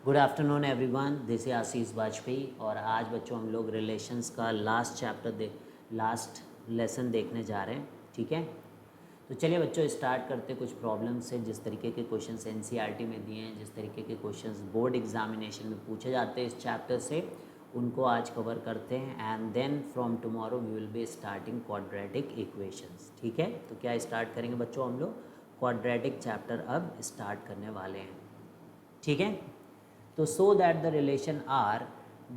Good afternoon everyone, this is Ashish Vajpayee. और आज बच्चों हम लोग रिलेशंस का लास्ट लेसन देखने जा रहे हैं। ठीक है, तो चलिए बच्चों स्टार्ट करते कुछ प्रॉब्लम्स से। जिस तरीके के क्वेश्चंस एनसीईआरटी में दिए हैं, जिस तरीके के क्वेश्चंस बोर्ड एग्जामिनेशन में पूछे जाते हैं इस चैप्टर से, उनको आज कवर करते हैं। And then from tomorrow we will be starting quadratic equations. ठीक है, तो क्या स्टार्ट करेंगे बच्चों हम लोग? क्वाड्रेटिक चैप्टर अब स्टार्ट करने वाले हैं। ठीक है, तो so that the relation R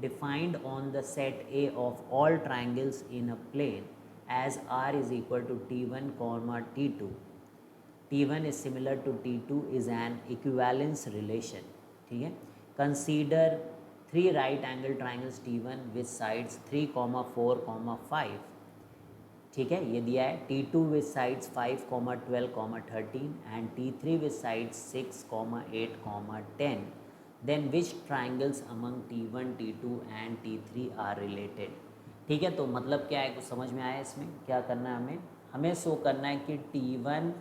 defined on the set A of all triangles in a plane as R is equal to T1 comma T2, T1 is similar to T2 is an equivalence relation. ठीक है, consider three right angle triangles T1 with sides 3, 4, 5। ठीक है, ये दिया है T2 with sides 5, 12, 13 and T3 with sides 6, 8, 10। Then which triangles among T1, T2 and T3 are related. ठीक है, तो मतलब क्या है, कुछ समझ में आया? इसमें क्या करना है हमें शो करना है कि T1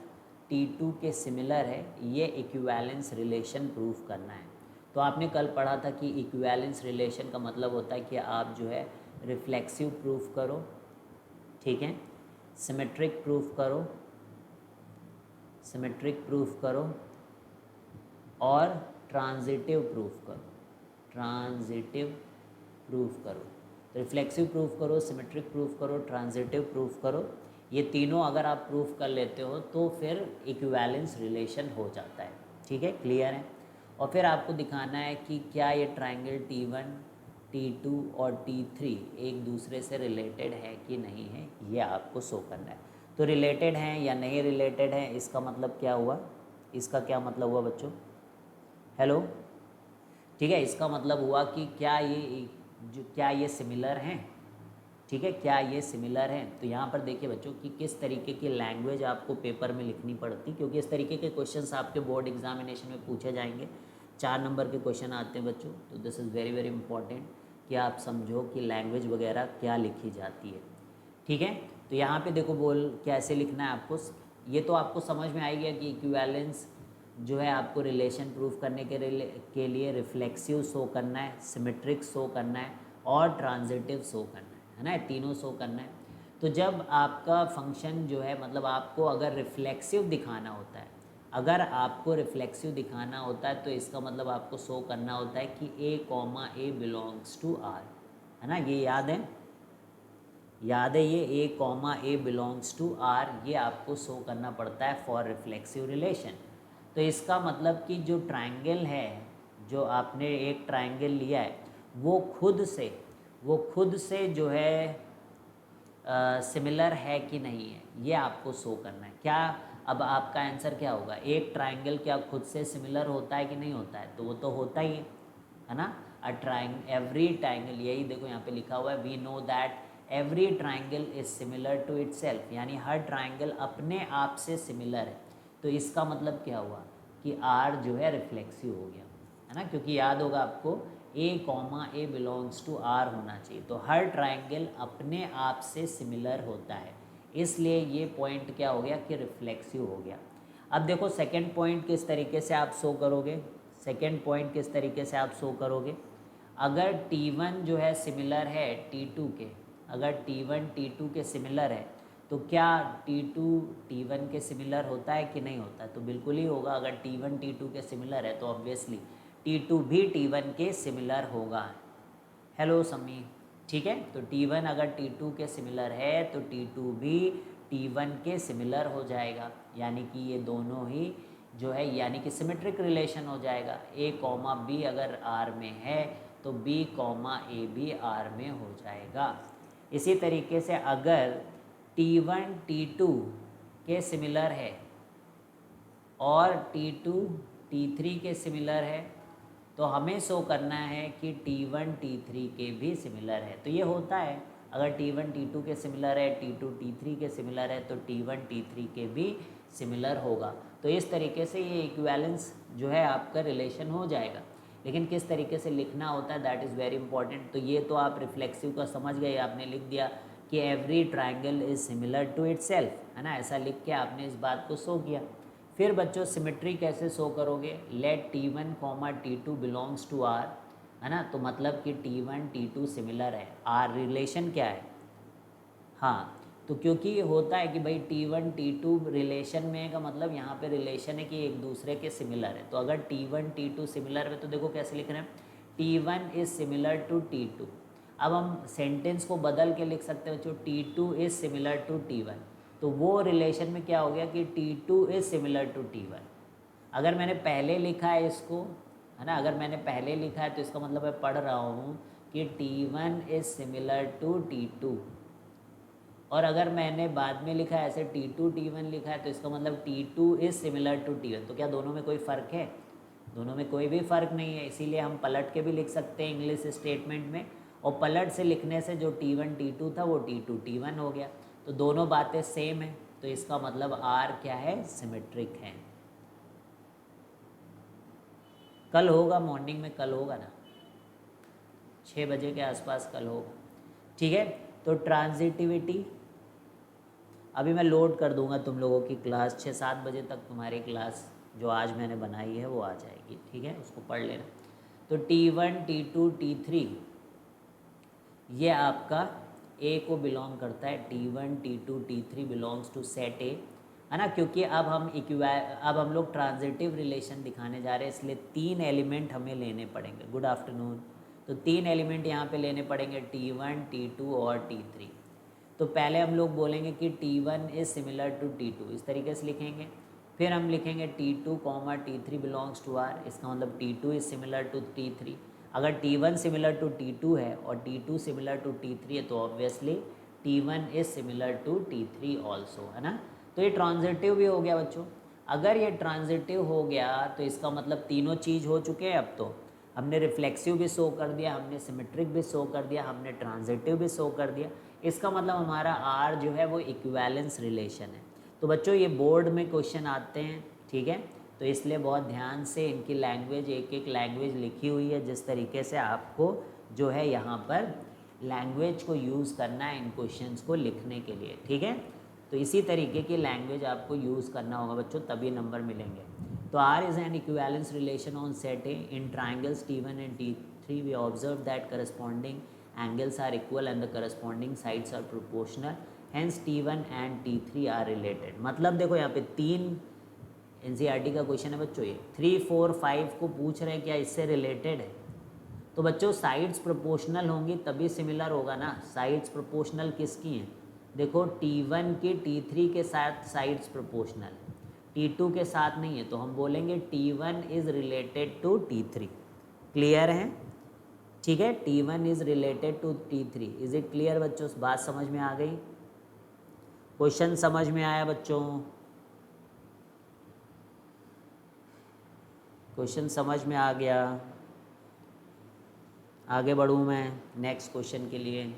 T2 के सिमिलर है, ये इक्विवेलेंस रिलेशन प्रूफ करना है। तो आपने कल पढ़ा था कि इक्विवेलेंस रिलेशन का मतलब होता है कि आप जो है रिफ्लेक्सिव प्रूफ करो, ठीक है, सिमेट्रिक प्रूफ करो और ट्रांजिटिव प्रूफ करो। तो रिफ्लेक्सिव प्रूफ करो, सिमेट्रिक प्रूफ करो, ट्रांजिटिव प्रूफ करो। ये तीनों अगर आप प्रूफ कर लेते हो तो फिर इक्विवेलेंस रिलेशन हो जाता है। ठीक है, क्लियर है? और फिर आपको दिखाना है कि क्या ये ट्राइंगल T1, T2 और T3 एक दूसरे से रिलेटेड है कि नहीं है, ये आपको शो करना है। तो रिलेटेड हैं या नहीं रिलेटेड हैं, इसका मतलब क्या हुआ? इसका क्या मतलब हुआ बच्चों? हेलो, ठीक है, इसका मतलब हुआ कि क्या ये सिमिलर हैं। ठीक है, क्या ये सिमिलर हैं? तो यहाँ पर देखिए बच्चों कि किस तरीके की लैंग्वेज आपको पेपर में लिखनी पड़ती, क्योंकि इस तरीके के क्वेश्चंस आपके बोर्ड एग्जामिनेशन में पूछे जाएंगे। 4 नंबर के क्वेश्चन आते हैं बच्चों, तो this is very very important कि आप समझो कि लैंग्वेज वगैरह क्या लिखी जाती है। ठीक है, तो यहाँ पे देखो बोल कैसे लिखना है आपको। ये तो आपको समझ में आई गया कि इक्विवेलेंस जो है आपको रिलेशन प्रूफ करने के लिए रिफ्लेक्सिव शो करना है, सिमेट्रिक शो करना है और ट्रांजिटिव शो करना है ना, तीनों शो करना है। तो जब आपका फंक्शन जो है, मतलब आपको अगर रिफ्लेक्सिव दिखाना होता है, तो इसका मतलब आपको शो करना होता है कि A बिलोंग्स टू R, है ना। ये याद है ये A बिलोंग्स टू R, ये आपको शो करना पड़ता है फॉर रिफ्लेक्सिव रिलेशन। तो इसका मतलब कि जो ट्रायंगल है, जो आपने एक ट्रायंगल लिया है, वो खुद से जो है सिमिलर है कि नहीं है, ये आपको शो करना है। क्या अब आपका आंसर क्या होगा? एक ट्रायंगल क्या खुद से सिमिलर होता है कि नहीं होता है? तो वो तो होता ही है ना। एवरी ट्रायंगल, यही देखो यहाँ पे लिखा हुआ है, we know that every triangle is similar to itself, यानी हर ट्रायंगल अपने आप से सिमिलर है। तो इसका मतलब क्या हुआ कि R जो है रिफ्लेक्सिव हो गया, है ना, क्योंकि याद होगा आपको A बिलोंग्स टू R होना चाहिए। तो हर ट्रायंगल अपने आप से सिमिलर होता है, इसलिए ये पॉइंट क्या हो गया कि रिफ्लेक्सिव हो गया। अब देखो सेकंड पॉइंट किस तरीके से आप शो करोगे। अगर T1 जो है सिमिलर है T2 के, अगर T1 T2 के सिमिलर है, तो क्या T2 T1 के सिमिलर होता है कि नहीं होता? तो बिल्कुल ही होगा। अगर T1 T2 के सिमिलर है तो ऑब्वियसली T2 भी T1 के सिमिलर होगा। हेलो समी, ठीक है, तो T1 अगर T2 के सिमिलर है तो T2 भी T1 के सिमिलर हो जाएगा, यानी कि ये दोनों ही जो है यानी कि सिमेट्रिक रिलेशन हो जाएगा। A, B अगर R में है तो B, A भी R में हो जाएगा। इसी तरीके से अगर T1 T2 के सिमिलर है और T2 T3 के सिमिलर है, तो हमें शो करना है कि T1 T3 के भी सिमिलर है। तो ये होता है, अगर T1 T2 के सिमिलर है, T2 T3 के सिमिलर है, तो T1 T3 के भी सिमिलर होगा। तो इस तरीके से ये इक्विवेलेंस जो है आपका रिलेशन हो जाएगा। लेकिन किस तरीके से लिखना होता है, दैट इज़ वेरी इंपॉर्टेंट। तो ये तो आप रिफ्लेक्सिव का समझ गए, आपने लिख दिया कि every triangle is similar to itself, है ना, ऐसा लिख के आपने इस बात को शो किया। फिर बच्चों सिमेट्री कैसे शो करोगे, let T1 comma T2 belongs to R, है ना, तो मतलब कि T1 T2 सिमिलर है, R रिलेशन क्या है, हाँ, तो क्योंकि होता है कि भाई T1 T2 रिलेशन में का मतलब यहाँ पे रिलेशन है कि एक दूसरे के सिमिलर है, तो अगर T1 T2 सिमिलर है तो देखो कैसे लिख रहे हैं, T1 is similar to T2। अब हम सेंटेंस को बदल के लिख सकते हैं बच्चों, T2 is similar to T1, तो वो रिलेशन में क्या हो गया कि T2 is similar to T1। अगर मैंने पहले लिखा है इसको, है ना, अगर मैंने पहले लिखा है तो इसका मतलब मैं पढ़ रहा हूँ कि T1 is similar to T2, और अगर मैंने बाद में लिखा है ऐसे T2 T1 लिखा है तो इसका मतलब T2 is similar to T1। तो क्या दोनों में कोई फ़र्क है, दोनों में कोई भी फ़र्क नहीं है, इसीलिए हम पलट के भी लिख सकते हैं इंग्लिश स्टेटमेंट में, और पलट से लिखने से जो T1 T2 था वो T2 T1 हो गया, तो दोनों बातें सेम है, तो इसका मतलब R क्या है, सिमेट्रिक है। कल होगा मॉर्निंग में, कल होगा ना 6 बजे के आसपास कल होगा, ठीक है। तो ट्रांजिटिविटी अभी मैं लोड कर दूंगा तुम लोगों की क्लास, 6-7 बजे तक तुम्हारी क्लास जो आज मैंने बनाई है वो आ जाएगी, ठीक है, उसको पढ़ लेना। तो T1 T2 T3 ये आपका A को बिलोंग करता है, T1 T2 T3 belongs to set A, है ना, क्योंकि अब हम लोग ट्रांजिटिव रिलेशन दिखाने जा रहे हैं, इसलिए 3 एलिमेंट हमें लेने पड़ेंगे। Good afternoon. तो 3 एलिमेंट यहाँ पे लेने पड़ेंगे, T1 T2 और T3। तो पहले हम लोग बोलेंगे कि T1 is similar to T2, इस तरीके से लिखेंगे। फिर हम लिखेंगे T2 comma T3 belongs to R, इसका मतलब T2 is similar to T3। अगर T1 सिमिलर टू T2 है और T2 सिमिलर टू T3 है तो obviously T1 is similar to T3 also, है ना। तो ये ट्रांजिटिव भी हो गया बच्चों। अगर ये ट्रांजिटिव हो गया तो इसका मतलब तीनों चीज़ हो चुके हैं। अब तो हमने रिफ्लेक्सिव भी शो कर दिया, हमने सिमेट्रिक भी शो कर दिया, हमने ट्रांजिटिव भी शो कर दिया, इसका मतलब हमारा R जो है वो इक्विवेलेंस रिलेशन है। तो बच्चों ये बोर्ड में क्वेश्चन आते हैं, ठीक है, तो इसलिए बहुत ध्यान से इनकी लैंग्वेज, एक एक लैंग्वेज लिखी हुई है, जिस तरीके से आपको जो है यहाँ पर लैंग्वेज को यूज़ करना है इन क्वेश्चंस को लिखने के लिए, ठीक है। तो इसी तरीके की लैंग्वेज आपको यूज़ करना होगा बच्चों, तभी नंबर मिलेंगे। तो R is an equivalence relation on set A in triangles T1 and T3 we observe that corresponding angles are equal and the corresponding sides are proportional, hence T1 and T3 are related। मतलब देखो यहाँ पे 3 NCERT का question है बच्चों, ये 3, 4, 5 को पूछ रहे हैं क्या इससे रिलेटेड है। तो बच्चों साइड्स प्रोपोर्शनल होंगी तभी सिमिलर होगा ना। साइड्स प्रोपोर्शनल किसकी हैं, देखो T1 की T3 के साथ साइड्स प्रोपोर्शनल, T2 के साथ नहीं है, तो हम बोलेंगे T1 is related to T3। Clear है, ठीक है, T1 is related to T3। Is it clear बच्चों, बात समझ में आ गई, क्वेश्चन समझ में आया बच्चों, क्वेश्चन समझ में आ गया। आगे बढ़ूँ मैं नेक्स्ट क्वेश्चन के लिए।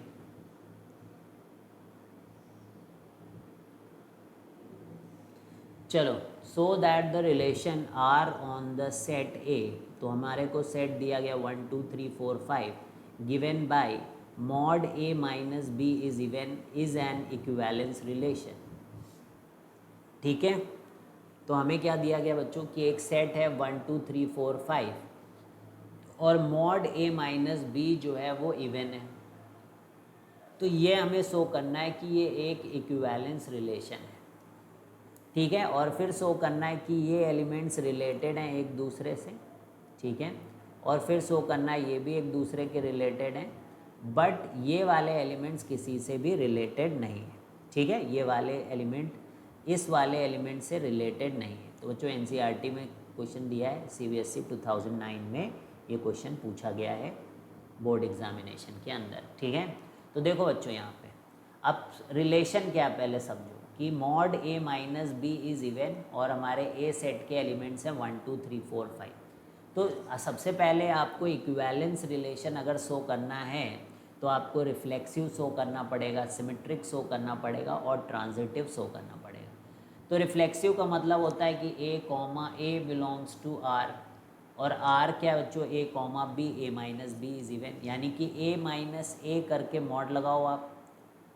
चलो, so that the relation R on the set A, तो हमारे को सेट दिया गया 1 2 3 4 5 given by mod A minus B is an equivalence relation, ठीक है। तो हमें क्या दिया गया बच्चों कि एक सेट है 1 2 3 4 5 और मॉड ए माइनस बी जो है वो इवन है, तो ये हमें शो करना है कि ये एक इक्विवेलेंस रिलेशन है, ठीक है। और फिर शो करना है कि ये एलिमेंट्स रिलेटेड हैं एक दूसरे से, ठीक है। और फिर शो करना है ये भी एक दूसरे के रिलेटेड हैं, बट ये वाले एलिमेंट्स किसी से भी रिलेटेड नहीं है, ठीक है। ये वाले एलिमेंट इस वाले एलिमेंट से रिलेटेड नहीं है। तो बच्चों NCERT में क्वेश्चन दिया है, CBSE 2009 में ये क्वेश्चन पूछा गया है बोर्ड एग्जामिनेशन के अंदर, ठीक है। तो देखो बच्चों यहाँ पे अब रिलेशन क्या पहले समझो कि mod A minus B is even और हमारे ए सेट के एलिमेंट्स हैं 1 2 3 4 5। तो सबसे पहले आपको इक्विवेलेंस रिलेशन अगर शो करना है तो आपको रिफ्लेक्सिव शो करना पड़ेगा, सिमेट्रिक शो करना पड़ेगा और ट्रांजिटिव शो करना पड़ेगा। तो रिफ्लेक्सिव का मतलब होता है कि ए comma a belongs to R, और आर क्या बच्चों, a comma b, A minus B is even, यानी कि ए माइनस ए करके मॉड लगाओ आप,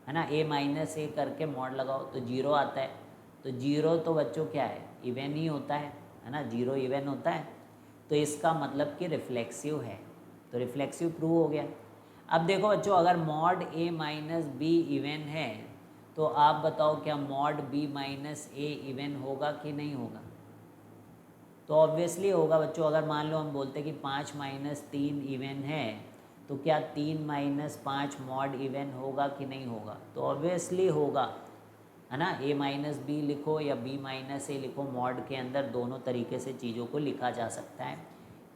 है ना, ए माइनस ए करके मॉड लगाओ तो 0 आता है, तो जीरो तो बच्चों क्या है, इवन ही होता है ना, जीरो इवन होता है, तो इसका मतलब कि रिफ्लेक्सिव है, तो रिफ्लेक्सिव प्रूव हो गया। अब देखो बच्चों, अगर mod A minus B even है तो आप बताओ क्या mod B minus A even होगा कि नहीं होगा? तो ऑब्वियसली होगा बच्चों। अगर मान लो हम बोलते कि 5 माइनस 3 इवन है, तो क्या 3 माइनस 5 मॉड इवन होगा कि नहीं होगा? तो ऑब्वियसली होगा, है ना। ए माइनस बी लिखो या बी माइनस ए लिखो, मॉड के अंदर दोनों तरीके से चीज़ों को लिखा जा सकता है,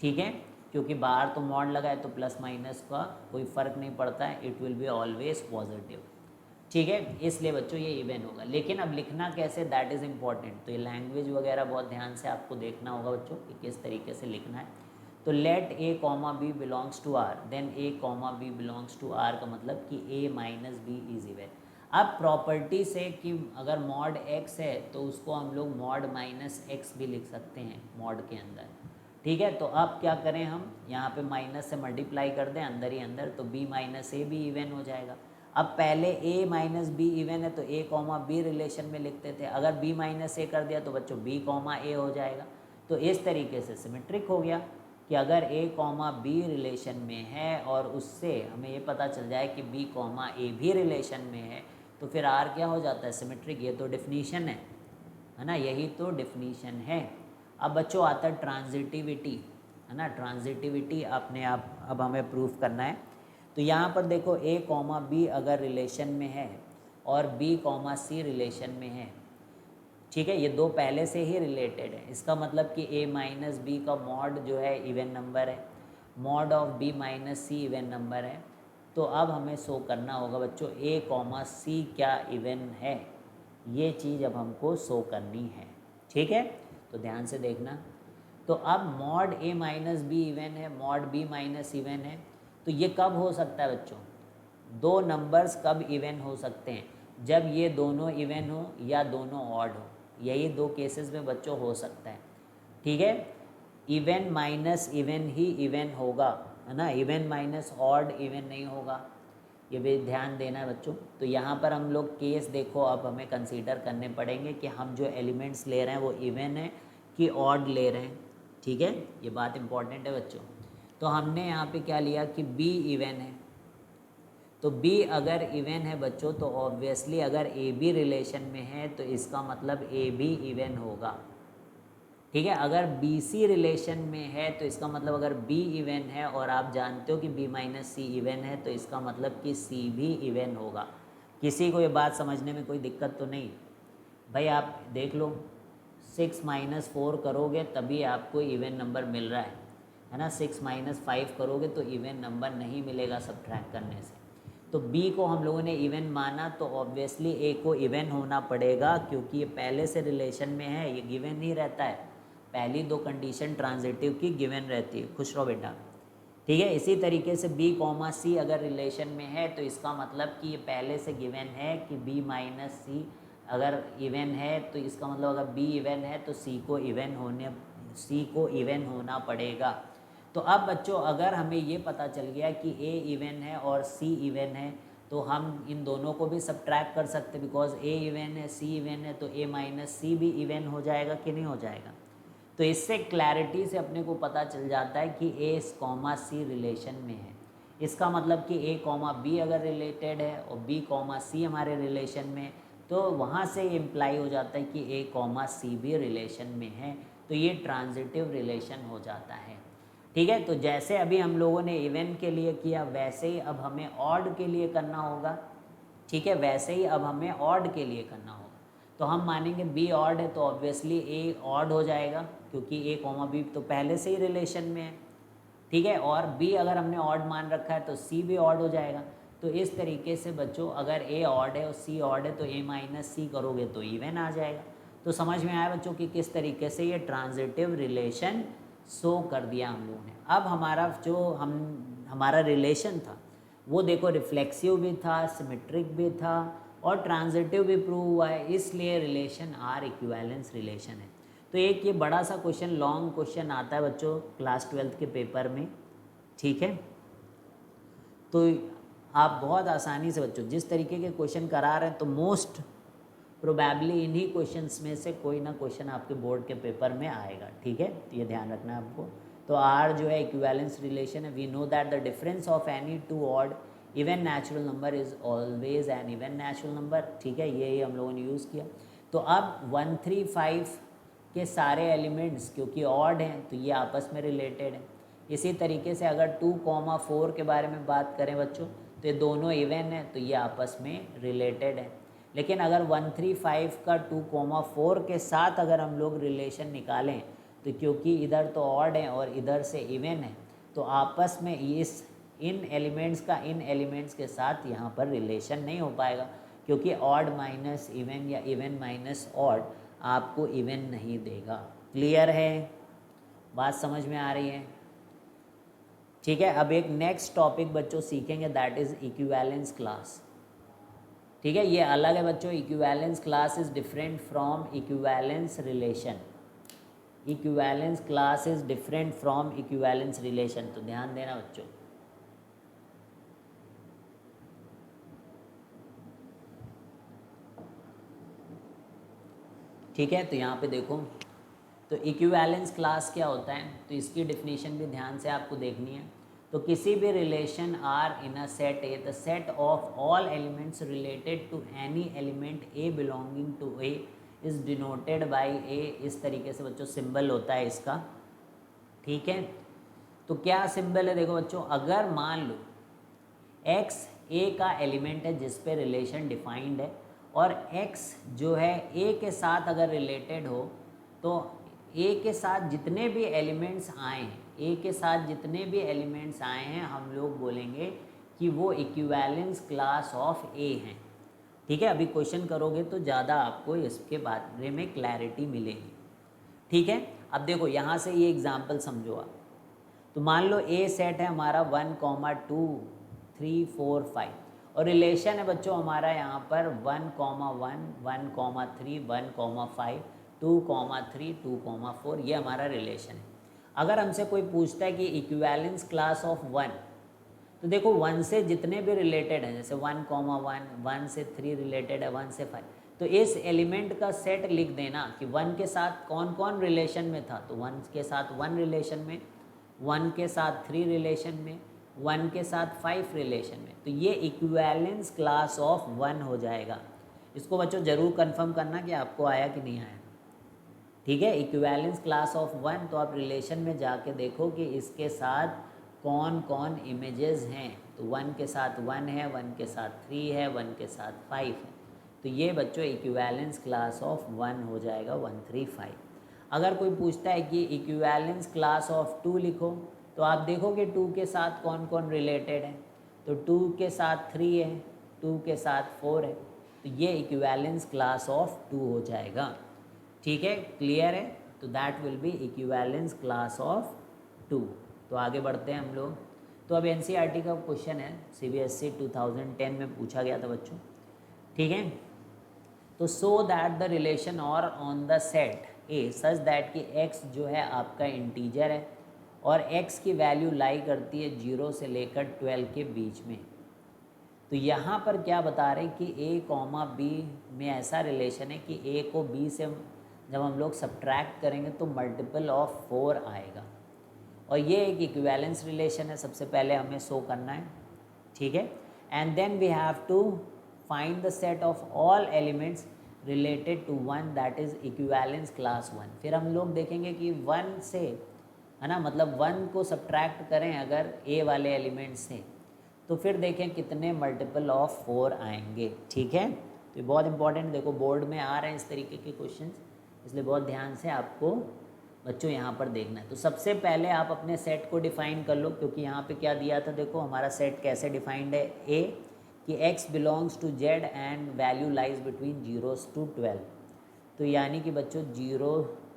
ठीक है। क्योंकि बाहर तो मॉड लगा है तो प्लस माइनस का कोई फ़र्क नहीं पड़ता है, it will be always positive, ठीक है। इसलिए बच्चों ये इवन होगा। लेकिन अब लिखना कैसे, दैट इज़ इम्पॉर्टेंट। तो ये लैंग्वेज वगैरह बहुत ध्यान से आपको देखना होगा बच्चों कि किस तरीके से लिखना है। तो let A comma B belongs to R, then A comma B belongs to R का मतलब कि A minus B is even. अब प्रॉपर्टी से कि अगर मॉड एक्स है तो उसको हम लोग मॉड माइनस एक्स भी लिख सकते हैं मॉड के अंदर, ठीक है। तो अब क्या करें, हम यहाँ पे माइनस से मल्टीप्लाई कर दें अंदर ही अंदर, तो b माइनस ए भी इवन हो जाएगा। अब पहले a माइनस बी इवन है तो a कॉमा बी रिलेशन में लिखते थे, अगर b माइनस ए कर दिया तो बच्चों b कॉमा ए हो जाएगा। तो इस तरीके से सिमेट्रिक हो गया कि अगर a कॉमा बी रिलेशन में है और उससे हमें ये पता चल जाए कि b कॉमा ए भी रिलेशन में है, तो फिर r क्या हो जाता है, सिमेट्रिक। ये तो डेफिनीशन है ना, यही तो डेफिनीशन है। अब बच्चों आता है ट्रांजिटिविटी, है ना। ट्रांजिटिविटी अपने आप अब हमें प्रूफ करना है। तो यहाँ पर देखो a कॉमा बी अगर रिलेशन में है और b कॉमा सी रिलेशन में है, ठीक है, ये दो पहले से ही रिलेटेड है, इसका मतलब कि a माइनस बी का मॉड जो है इवन नंबर है, mod of b minus C even number है। तो अब हमें शो करना होगा बच्चों a कॉमा सी क्या इवन है, ये चीज़ अब हमको शो करनी है, ठीक है। तो ध्यान से देखना। तो अब mod a minus B even है, मॉड b माइनस इवन है, तो ये कब हो सकता है बच्चों, दो नंबर्स कब इवन हो सकते हैं, जब ये दोनों इवन हो या दोनों ऑड हो, यही दो केसेस में बच्चों हो सकता है, ठीक है। Even minus even he even होगा, है ना, इवन माइनस ऑड इवन नहीं होगा, ये भी ध्यान देना है बच्चों। तो यहाँ पर हम लोग केस देखो अब हमें कंसीडर करने पड़ेंगे कि हम जो एलिमेंट्स ले रहे हैं वो इवन है कि ऑड ले रहे हैं, ठीक है, ये बात इंपॉर्टेंट है बच्चों। तो हमने यहाँ पे क्या लिया कि b इवन है, तो b अगर इवन है बच्चों तो ऑब्वियसली अगर a b रिलेशन में है तो इसका मतलब a भी इवन होगा, ठीक है। अगर बी सी रिलेशन में है तो इसका मतलब अगर b इवन है और आप जानते हो कि b माइनस सी इवन है तो इसका मतलब कि c भी इवन होगा। किसी को ये बात समझने में कोई दिक्कत तो नहीं? भाई आप देख लो, 6 माइनस 4 करोगे तभी आपको इवन नंबर मिल रहा है ना, 6 माइनस 5 करोगे तो इवन नंबर नहीं मिलेगा सब्ट्रैक्ट करने से। तो b को हम लोगों ने इवन माना तो ऑब्वियसली a को इवन होना पड़ेगा, क्योंकि ये पहले से रिलेशन में है, ये गिवन ही रहता है, पहली दो कंडीशन ट्रांजिटिव की गिवन रहती है। खुश रहो बेटा, ठीक है। इसी तरीके से b कॉमा सी अगर रिलेशन में है तो इसका मतलब कि ये पहले से गिवन है कि b माइनस सी अगर इवन है, तो इसका मतलब अगर b इवन है तो c को इवन होना पड़ेगा। तो अब बच्चों अगर हमें ये पता चल गया कि a इवन है और c इवन है तो हम इन दोनों को भी सब्ट्रैक्ट कर सकते, बिकॉज a इवन है c इवन है, तो a माइनस सी भी इवन हो जाएगा कि नहीं हो जाएगा। तो इससे क्लैरिटी से अपने को पता चल जाता है कि a कॉमा सी रिलेशन में है, इसका मतलब कि a कॉमा बी अगर रिलेटेड है और b कॉमा सी हमारे रिलेशन में, तो वहाँ से इम्प्लाई हो जाता है कि a कॉमा सी भी रिलेशन में है, तो ये ट्रांजिटिव रिलेशन हो जाता है, ठीक है। तो जैसे अभी हम लोगों ने इवन के लिए किया वैसे ही अब हमें ऑड के लिए करना होगा, ठीक है, वैसे ही अब हमें ऑड के लिए करना होगा। तो हम मानेंगे b ऑड है तो ऑब्वियसली a ऑड हो जाएगा, क्योंकि a कॉमा बी तो पहले से ही रिलेशन में है, ठीक है। और b अगर हमने ऑड मान रखा है तो c भी ऑड हो जाएगा। तो इस तरीके से बच्चों अगर a ऑड है और c ऑड है तो a माइनस सी करोगे तो इवन आ जाएगा। तो समझ में आया बच्चों कि किस तरीके से ये ट्रांजिटिव रिलेशन शो कर दिया हम लोगों ने। अब हमारा रिलेशन था वो देखो रिफ्लेक्सिव भी था, सिमेट्रिक भी था और ट्रांजिटिव भी प्रूव हुआ है, इसलिए रिलेशन आर इक्विवेलेंस रिलेशन है। तो एक ये बड़ा सा क्वेश्चन, लॉन्ग क्वेश्चन आता है बच्चों क्लास 12 के पेपर में, ठीक है। तो आप बहुत आसानी से बच्चों जिस तरीके के क्वेश्चन करा रहे हैं तो मोस्ट प्रोबेबली इन्हीं क्वेश्चंस में से कोई ना क्वेश्चन आपके बोर्ड के पेपर में आएगा, ठीक है, तो ये ध्यान रखना है आपको। तो आर जो है इक्विवेलेंस रिलेशन है, we know that the difference of any two odd even natural number is always an even natural number, ठीक है, ये हम लोगों ने यूज़ किया। तो अब 1 3 5 के सारे एलिमेंट्स क्योंकि ऑड हैं तो ये आपस में रिलेटेड हैं। इसी तरीके से अगर 2,4 के बारे में बात करें बच्चों तो ये दोनों इवन हैं तो ये आपस में रिलेटेड है। लेकिन अगर 1 3 5 का 2,4 के साथ अगर हम लोग रिलेशन निकालें तो क्योंकि इधर तो ऑड है और इधर से इवन है तो आपस में इन एलिमेंट्स के साथ यहाँ पर रिलेशन नहीं हो पाएगा, क्योंकि ऑड माइनस इवन या इवन माइनस ऑड आपको इवन नहीं देगा। क्लियर है, बात समझ में आ रही है? ठीक है, अब एक नेक्स्ट टॉपिक बच्चों सीखेंगे, दैट इज इक्विवेलेंस क्लास। ठीक है, ये अलग है बच्चों, equivalence class is different from equivalence relation. Equivalence class is different from equivalence relation, तो ध्यान देना बच्चों। ठीक है, तो यहाँ पे देखो, तो इक्विवेलेंस क्लास क्या होता है, तो इसकी डेफिनेशन भी ध्यान से आपको देखनी है। तो किसी भी relation R in a set A, the set of all elements related to any element a belonging to A is denoted by A. इस तरीके से बच्चों सिंबल होता है इसका, ठीक है। तो क्या सिंबल है, देखो बच्चों, अगर मान लो एक्स ए का एलिमेंट है जिस पे रिलेशन डिफाइंड है और एक्स जो है ए के साथ अगर रिलेटेड हो तो ए के साथ जितने भी एलिमेंट्स आए हैं, ए के साथ जितने भी एलिमेंट्स आए हैं हम लोग बोलेंगे कि वो इक्विवेलेंस क्लास ऑफ ए हैं। ठीक है, अभी क्वेश्चन करोगे तो ज़्यादा आपको इसके बारे में क्लैरिटी मिलेगी। ठीक है, अब देखो यहाँ से ये एग्जाम्पल समझो आप। तो मान लो ए सेट है हमारा 1, 2, 3, 4, 5 और रिलेशन है बच्चों हमारा यहाँ पर 1, 1, 1, 3, 1, 5, 2, 3, 2, 4, ये हमारा रिलेशन है। अगर हमसे कोई पूछता है कि इक्विवेलेंस क्लास ऑफ 1, तो देखो 1 से जितने भी रिलेटेड हैं, जैसे 1, 1 से 3 रिलेटेड है, 1 से 5, तो इस एलिमेंट का सेट लिख देना कि 1 के साथ कौन कौन रिलेशन में था। तो 1 के साथ 1 रिलेशन में, 1 के साथ 3 रिलेशन में, 1 के साथ 5 रिलेशन में, तो ये इक्विवेलेंस क्लास ऑफ 1 हो जाएगा। इसको बच्चों ज़रूर कंफर्म करना कि आपको आया कि नहीं आया। ठीक है, इक्विवेलेंस क्लास ऑफ 1, तो आप रिलेशन में जाके देखो कि इसके साथ कौन कौन इमेजेस हैं। तो 1 के साथ 1 है, 1 के साथ 3 है, 1 के साथ 5 है, तो ये बच्चों इक्विवेलेंस क्लास ऑफ 1 हो जाएगा, 1, 3, 5। अगर कोई पूछता है कि इक्विवेलेंस क्लास ऑफ 2 लिखो, तो आप देखो कि 2 के साथ कौन कौन रिलेटेड है। तो 2 के साथ 3 है, 2 के साथ 4 है, तो ये इक्विवेलेंस क्लास ऑफ 2 हो जाएगा। ठीक है, क्लियर है? तो that will be equivalence class of 2। तो आगे बढ़ते हैं हम लोग। तो अब एनसीईआरटी का क्वेश्चन है, सीबीएसई 2010 में पूछा गया था बच्चों। ठीक है, तो सो दैट द रिलेशन और on the set A such that कि x जो है आपका इंटीजर है और x की वैल्यू लाई करती है 0 से लेकर 12 के बीच में। तो यहाँ पर क्या बता रहे हैं कि a, b में ऐसा रिलेशन है कि a को b से जब हम लोग सब्ट्रैक्ट करेंगे तो मल्टीपल ऑफ 4 आएगा और ये एक इक्विवेलेंस रिलेशन है। सबसे पहले हमें शो करना है, ठीक है, and then we have to find the set of all elements related to 1 that is equivalence class 1। फिर हम लोग देखेंगे कि 1 से, है ना, मतलब 1 को सब्ट्रैक्ट करें अगर ए वाले एलिमेंट से, तो फिर देखें कितने मल्टीपल ऑफ 4 आएंगे। ठीक है, तो ये बहुत इंपॉर्टेंट, देखो बोर्ड में आ रहे हैं इस तरीके के क्वेश्चंस, इसलिए बहुत ध्यान से आपको बच्चों यहाँ पर देखना है। तो सबसे पहले आप अपने सेट को डिफाइन कर लो, क्योंकि यहाँ पे क्या दिया था, देखो हमारा सेट कैसे डिफाइंड है, ए कि x belongs to z and value lies between 0 to 12। तो यानी कि बच्चों 0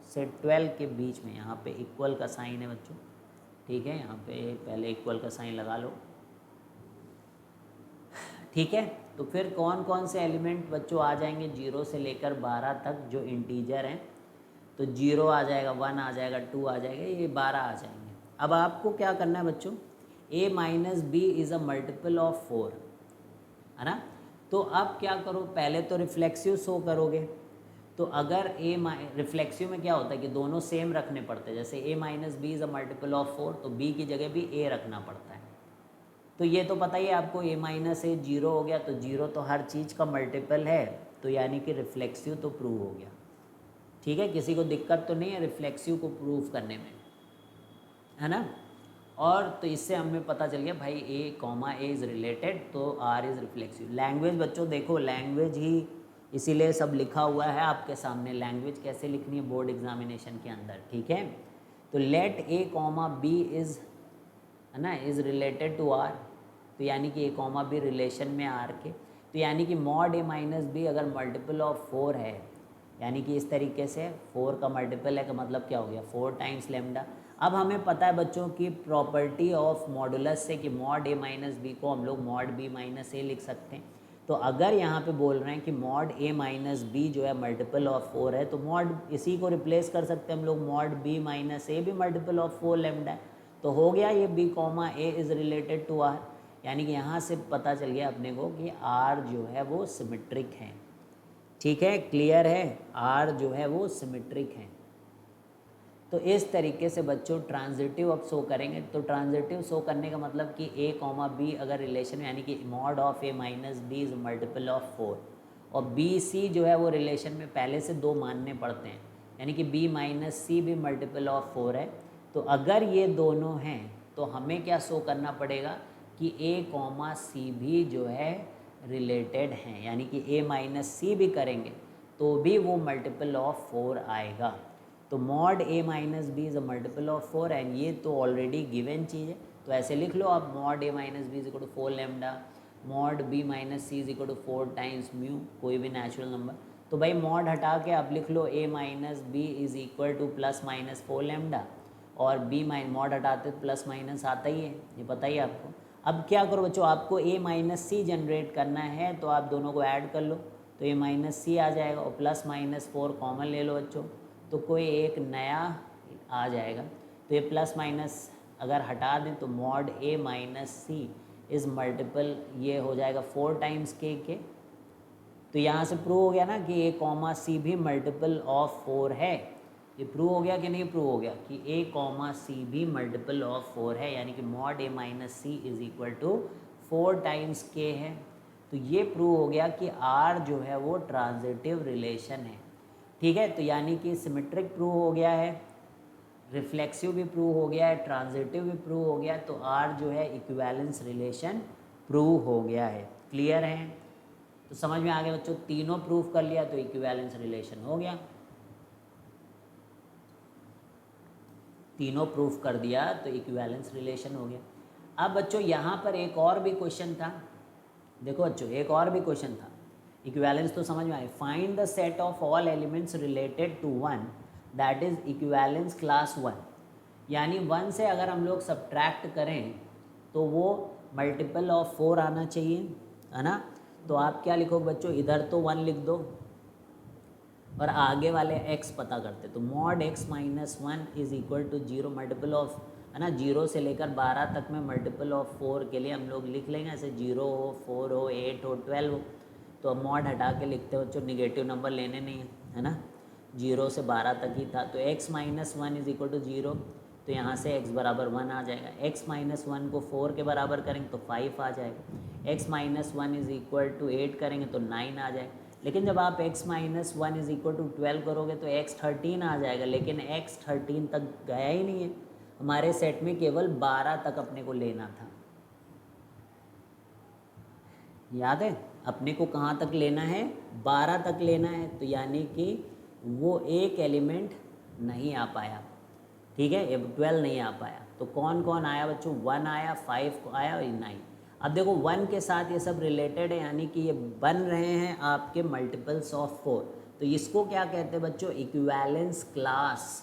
से 12 के बीच में, यहाँ पे इक्वल का साइन है बच्चों, ठीक है, यहाँ पे पहले इक्वल का साइन लगा लो। ठीक है, तो फिर कौन कौन से एलिमेंट बच्चों आ जाएंगे 0 से लेकर 12 तक जो इंटीजर हैं। तो 0 आ जाएगा, 1 आ जाएगा, 2 आ जाएगा, ये 12 आ जाएंगे। अब आपको क्या करना है बच्चों, a minus B is a multiple of 4, है ना। तो अब क्या करो, पहले तो रिफ्लेक्सिव शो करोगे। तो अगर रिफ्लेक्सिव में क्या होता है कि दोनों सेम रखने पड़ते हैं, जैसे a minus B is a multiple of 4, तो b की जगह भी a रखना पड़ता है। तो ये तो पता ही है आपको, a माइनस ए 0 हो गया, तो 0 तो हर चीज़ का मल्टीपल है, तो यानी कि रिफ्लेक्सिव तो प्रूव हो गया। ठीक है, किसी को दिक्कत तो नहीं है रिफ्लेक्सिव को प्रूव करने में, है ना। और तो इससे हमें पता चल गया भाई ए कॉमा ए इज़ रिलेटेड, तो आर इज़ रिफ्लेक्सिव। लैंग्वेज बच्चों देखो, लैंग्वेज ही इसीलिए सब लिखा हुआ है आपके सामने। लैंग्वेज कैसे लिखनी है बोर्ड एग्जामिनेशन के अंदर, ठीक है। तो let A comma B is, है ना, इज़ रिलेटेड टू आर, तो यानी कि ए कॉमा बी रिलेशन में आर के, तो यानी कि मॉड ए माइनस बी अगर मल्टीपल ऑफ 4 है, यानी कि इस तरीके से 4 का मल्टीपल है, का मतलब क्या हो गया 4 टाइम्स लेमडा। अब हमें पता है बच्चों की प्रॉपर्टी ऑफ मॉडुलस से कि मॉड ए माइनस बी को हम लोग मॉड बी माइनस ए लिख सकते हैं। तो अगर यहाँ पे बोल रहे हैं कि मॉड ए माइनस बी जो है मल्टीपल ऑफ 4 है, तो मॉड इसी को रिप्लेस कर सकते हैं हम लोग, मॉड बी माइनस ए भी मल्टीपल ऑफ 4 लेमडा है। तो हो गया ये B comma A is related to R, यानी कि यहाँ से पता चल गया अपने को कि आर जो है वो सिमेट्रिक है। ठीक है, क्लियर है, आर जो है वो सिमेट्रिक है। तो इस तरीके से बच्चों ट्रांजिटिव अब शो करेंगे। तो ट्रांजिटिव शो करने का मतलब कि ए कॉमा बी अगर रिलेशन, यानी कि mod of A minus B is multiple of 4, और बी सी जो है वो रिलेशन में पहले से 2 मानने पड़ते हैं, यानी कि बी माइनस सी भी मल्टीपल ऑफ 4 है। तो अगर ये दोनों हैं तो हमें क्या शो करना पड़ेगा कि ए कॉमा सी भी जो है रिलेटेड हैं, यानी कि ए माइनस सी भी करेंगे तो भी वो मल्टीपल ऑफ 4 आएगा। तो mod A minus B is a multiple of 4, and ये तो ऑलरेडी गिवन चीज़ है, तो ऐसे लिख लो आप, mod A minus B is equal to 4 lambda, mod B minus C is equal to 4 times mu, कोई भी नेचुरल नंबर। तो भाई मॉड हटा के आप लिख लो a minus B is equal to plus minus 4 lambda, और बी मॉड हटाते तो प्लस माइनस आता ही है, ये पता ही आपको। अब क्या करो बच्चों, आपको ए माइनस सी जनरेट करना है, तो आप दोनों को ऐड कर लो, तो ए माइनस सी आ जाएगा, और प्लस माइनस 4 कॉमन ले लो बच्चों, तो कोई एक नया आ जाएगा। तो ये प्लस माइनस अगर हटा दें तो mod A minus C is multiple, ये हो जाएगा 4 टाइम्स के। तो यहाँ से प्रूव हो गया ना कि ए कॉमा सी भी मल्टीपल ऑफ 4 है। ये प्रूव हो गया कि नहीं प्रूव हो गया कि ए कॉमा सी भी मल्टीपल ऑफ 4 है, यानी कि mod A minus C is equal to 4 times K है। तो ये प्रूव हो गया कि आर जो है वो ट्रांजिटिव रिलेशन है। ठीक है, तो यानी कि सिमेट्रिक प्रूव हो गया है, रिफ्लेक्सिव भी प्रूव हो गया है, ट्रांजिटिव भी प्रूव हो गया, तो आर जो है इक्विवेलेंस रिलेशन प्रूव हो गया है। क्लियर है, तो समझ में आ गया बच्चों, तीनों प्रूव कर लिया तो इक्विवेलेंस रिलेशन हो गया, तीनों प्रूफ कर दिया तो इक्विवेलेंस रिलेशन हो गया। अब बच्चों यहाँ पर एक और भी क्वेश्चन था, देखो बच्चों एक और भी क्वेश्चन था, इक्विवेलेंस तो समझ में आए। Find the set of all elements related to 1 that is equivalence class 1, यानी 1 से अगर हम लोग सब्ट्रैक्ट करें तो वो मल्टीपल ऑफ 4 आना चाहिए, है ना। तो आप क्या लिखोगे बच्चों, इधर तो 1 लिख दो और आगे वाले x पता करते, तो mod x minus 1 is equal to 0 multiple of, है ना, 0 से लेकर 12 तक में मल्टीपल ऑफ 4 के लिए हम लोग लिख लेंगे ऐसे, 0 हो, 4 हो, 8 हो, 12 हो। तो अब मॉड हटा के लिखते हो बच्चों, निगेटिव नंबर लेने नहीं है ना, 0 से 12 तक ही था। तो x minus 1 is equal to 0, तो यहाँ से x बराबर 1 आ जाएगा। x माइनस 1 को 4 के बराबर करेंगे तो 5 आ जाएगा। x minus 1 is equal to 8 करेंगे तो 9 आ जाएगा। लेकिन जब आप x minus 1 is equal to 12 करोगे तो x 13 आ जाएगा, लेकिन x 13 तक गया ही नहीं है, हमारे सेट में केवल 12 तक अपने को लेना था। याद है अपने को कहाँ तक लेना है, 12 तक लेना है, तो यानी कि वो एक एलिमेंट नहीं आ पाया। ठीक है, ये 12 नहीं आ पाया। तो कौन कौन आया बच्चों, 1 आया, 5 आया और 9। अब देखो 1 के साथ ये सब रिलेटेड है, यानी कि ये बन रहे हैं आपके मल्टीपल्स ऑफ 4। तो इसको क्या कहते हैं बच्चों, इक्विवेलेंस क्लास।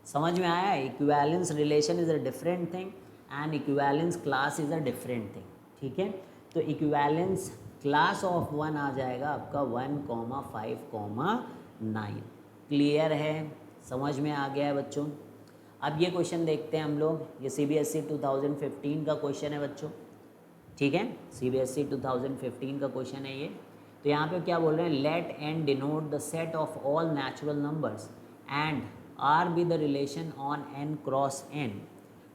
समझ में आया, equivalence relation is a different thing and equivalence class is a different thing. ठीक है, तो इक्विवेलेंस क्लास ऑफ 1 आ जाएगा आपका 1, 5, 9। क्लियर है, समझ में आ गया है बच्चों। अब ये क्वेश्चन देखते हैं हम लोग, ये CBSE 2015 का क्वेश्चन है बच्चों। ठीक है, CBSE 2015 का क्वेश्चन है ये। तो यहाँ पे क्या बोल रहे हैं, let N denote the set of all natural numbers and R be the relation on N cross N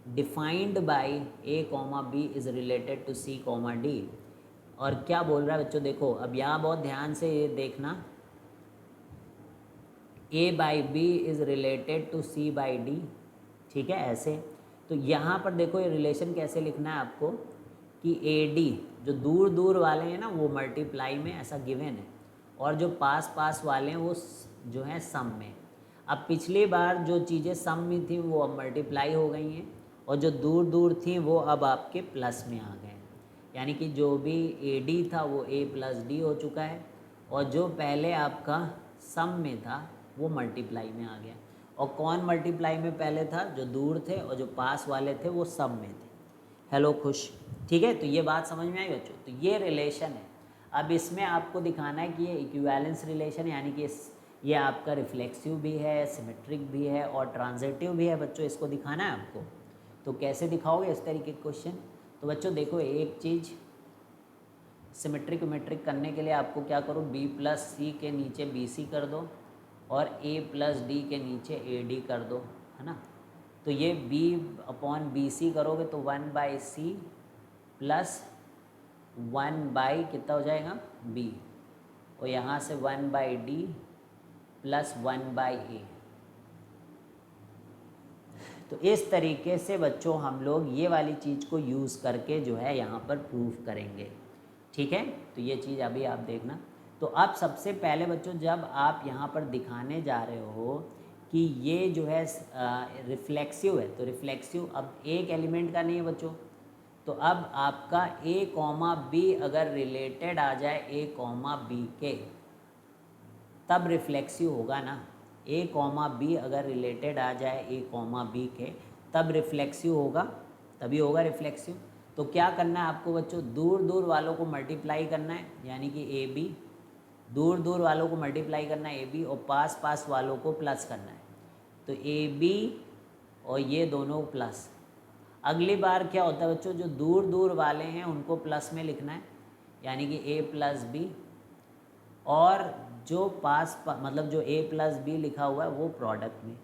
defined by A comma B is related to C comma D. और क्या बोल रहा है बच्चों, देखो अब यहाँ बहुत ध्यान से ये देखना, a by b is related to c by d, ठीक है ऐसे। तो यहाँ पर देखो ये रिलेशन कैसे लिखना है आपको कि ए डी जो दूर दूर वाले हैं ना वो मल्टीप्लाई में ऐसा गिवन है, और जो पास पास वाले हैं वो जो है सम में। अब पिछली बार जो चीज़ें सम में थी वो अब मल्टीप्लाई हो गई हैं, और जो दूर दूर थी वो अब आपके प्लस में आ गए, यानी कि जो भी ए डी था वो ए प्लस डी हो चुका है, और जो पहले आपका सम में था वो मल्टीप्लाई में आ गया। और कौन मल्टीप्लाई में पहले था, जो दूर थे, और जो पास वाले थे वो सम में थे। हेलो खुश, ठीक है। तो ये बात समझ में आई बच्चों, तो ये रिलेशन है। अब इसमें आपको दिखाना है कि ये इक्विवेलेंस रिलेशन, यानी कि ये आपका रिफ्लेक्सिव भी है, सिमेट्रिक भी है और ट्रांजिटिव भी है बच्चों, इसको दिखाना है आपको। तो कैसे दिखाओगे इस तरीके के क्वेश्चन। तो बच्चों देखो, एक चीज़ सिमेट्रिक मेट्रिक करने के लिए आपको क्या करो, बी प्लस सी के नीचे बी सी कर दो और ए प्लस डी के नीचे ए डी कर दो, है ना। तो ये b अपॉन बी सी करोगे तो 1/c प्लस 1/ कितना हो जाएगा b, और यहाँ से 1/d प्लस 1/a। तो इस तरीके से बच्चों हम लोग ये वाली चीज़ को यूज़ करके जो है यहाँ पर प्रूफ करेंगे, ठीक है। तो ये चीज़ अभी आप देखना। तो अब सबसे पहले बच्चों जब आप यहाँ पर दिखाने जा रहे हो कि ये जो है रिफ्लेक्सिव है, तो रिफ्लेक्सिव अब एक एलिमेंट का नहीं है बच्चों, तो अब आपका ए कॉमा बी अगर रिलेटेड आ जाए ए कॉमा बी के तब रिफ्लेक्सिव होगा ना। ए कॉमा बी अगर रिलेटेड आ जाए ए कॉमा बी के तब रिफ्लेक्सिव होगा, तभी होगा रिफ्लेक्सिव। तो क्या करना है आपको बच्चों, दूर दूर वालों को मल्टीप्लाई करना है, यानी कि ए बी, दूर दूर वालों को मल्टीप्लाई करना है ए बी, और पास पास वालों को प्लस करना है। तो ए बी और ये दोनों प्लस। अगली बार क्या होता है बच्चों, जो दूर दूर वाले हैं उनको प्लस में लिखना है, यानी कि ए प्लस बी, और जो मतलब जो ए प्लस बी लिखा हुआ है वो प्रोडक्ट में।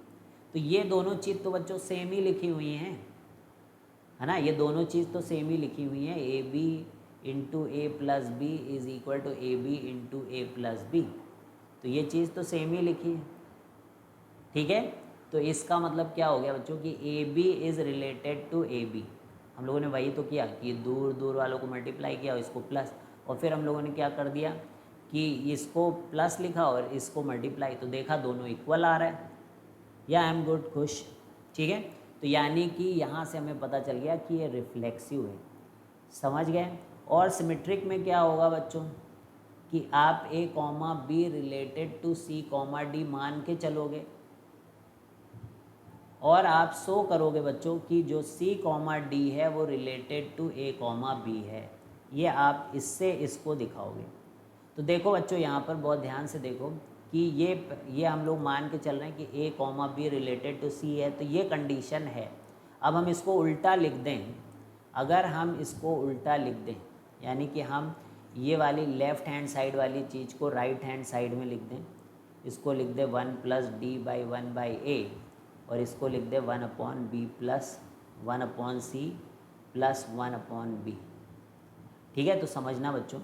तो ये दोनों चीज़ तो बच्चों सेम ही लिखी हुई हैं, है ना, ये दोनों चीज़ तो सेम ही लिखी हुई हैं। A B into A plus B is equal to A B into A plus B, तो ये चीज़ तो सेम ही लिखी है, ठीक है। तो इसका मतलब क्या हो गया बच्चों कि A B is related to A B. हम लोगों ने वही तो किया कि दूर दूर वालों को मल्टीप्लाई किया और इसको प्लस, और फिर हम लोगों ने क्या कर दिया कि इसको प्लस लिखा और इसको मल्टीप्लाई, तो देखा दोनों इक्वल आ रहा है। या आई एम गुड खुश, ठीक है। तो यानी कि यहाँ से हमें पता चल गया कि ये रिफ्लेक्सिव है, समझ गए। और सिमेट्रिक में क्या होगा बच्चों कि आप a comma b related to C comma d मान के चलोगे, और आप शो करोगे बच्चों कि जो सी कॉमा डी है वो related to A comma B है। ये आप इससे इसको दिखाओगे। तो देखो बच्चों यहाँ पर बहुत ध्यान से देखो कि ये हम लोग मान के चल रहे हैं कि ए कॉमा बी रिलेटेड टू सी है, तो ये कंडीशन है। अब हम इसको उल्टा लिख दें, अगर हम इसको उल्टा लिख दें, यानी कि हम ये वाली लेफ़्ट हैंड साइड वाली चीज़ को राइट हैंड साइड में लिख दें, इसको लिख दें 1 प्लस डी बाई 1/a, और इसको लिख दे 1/b plus 1/c plus 1/b, ठीक है। तो समझना बच्चों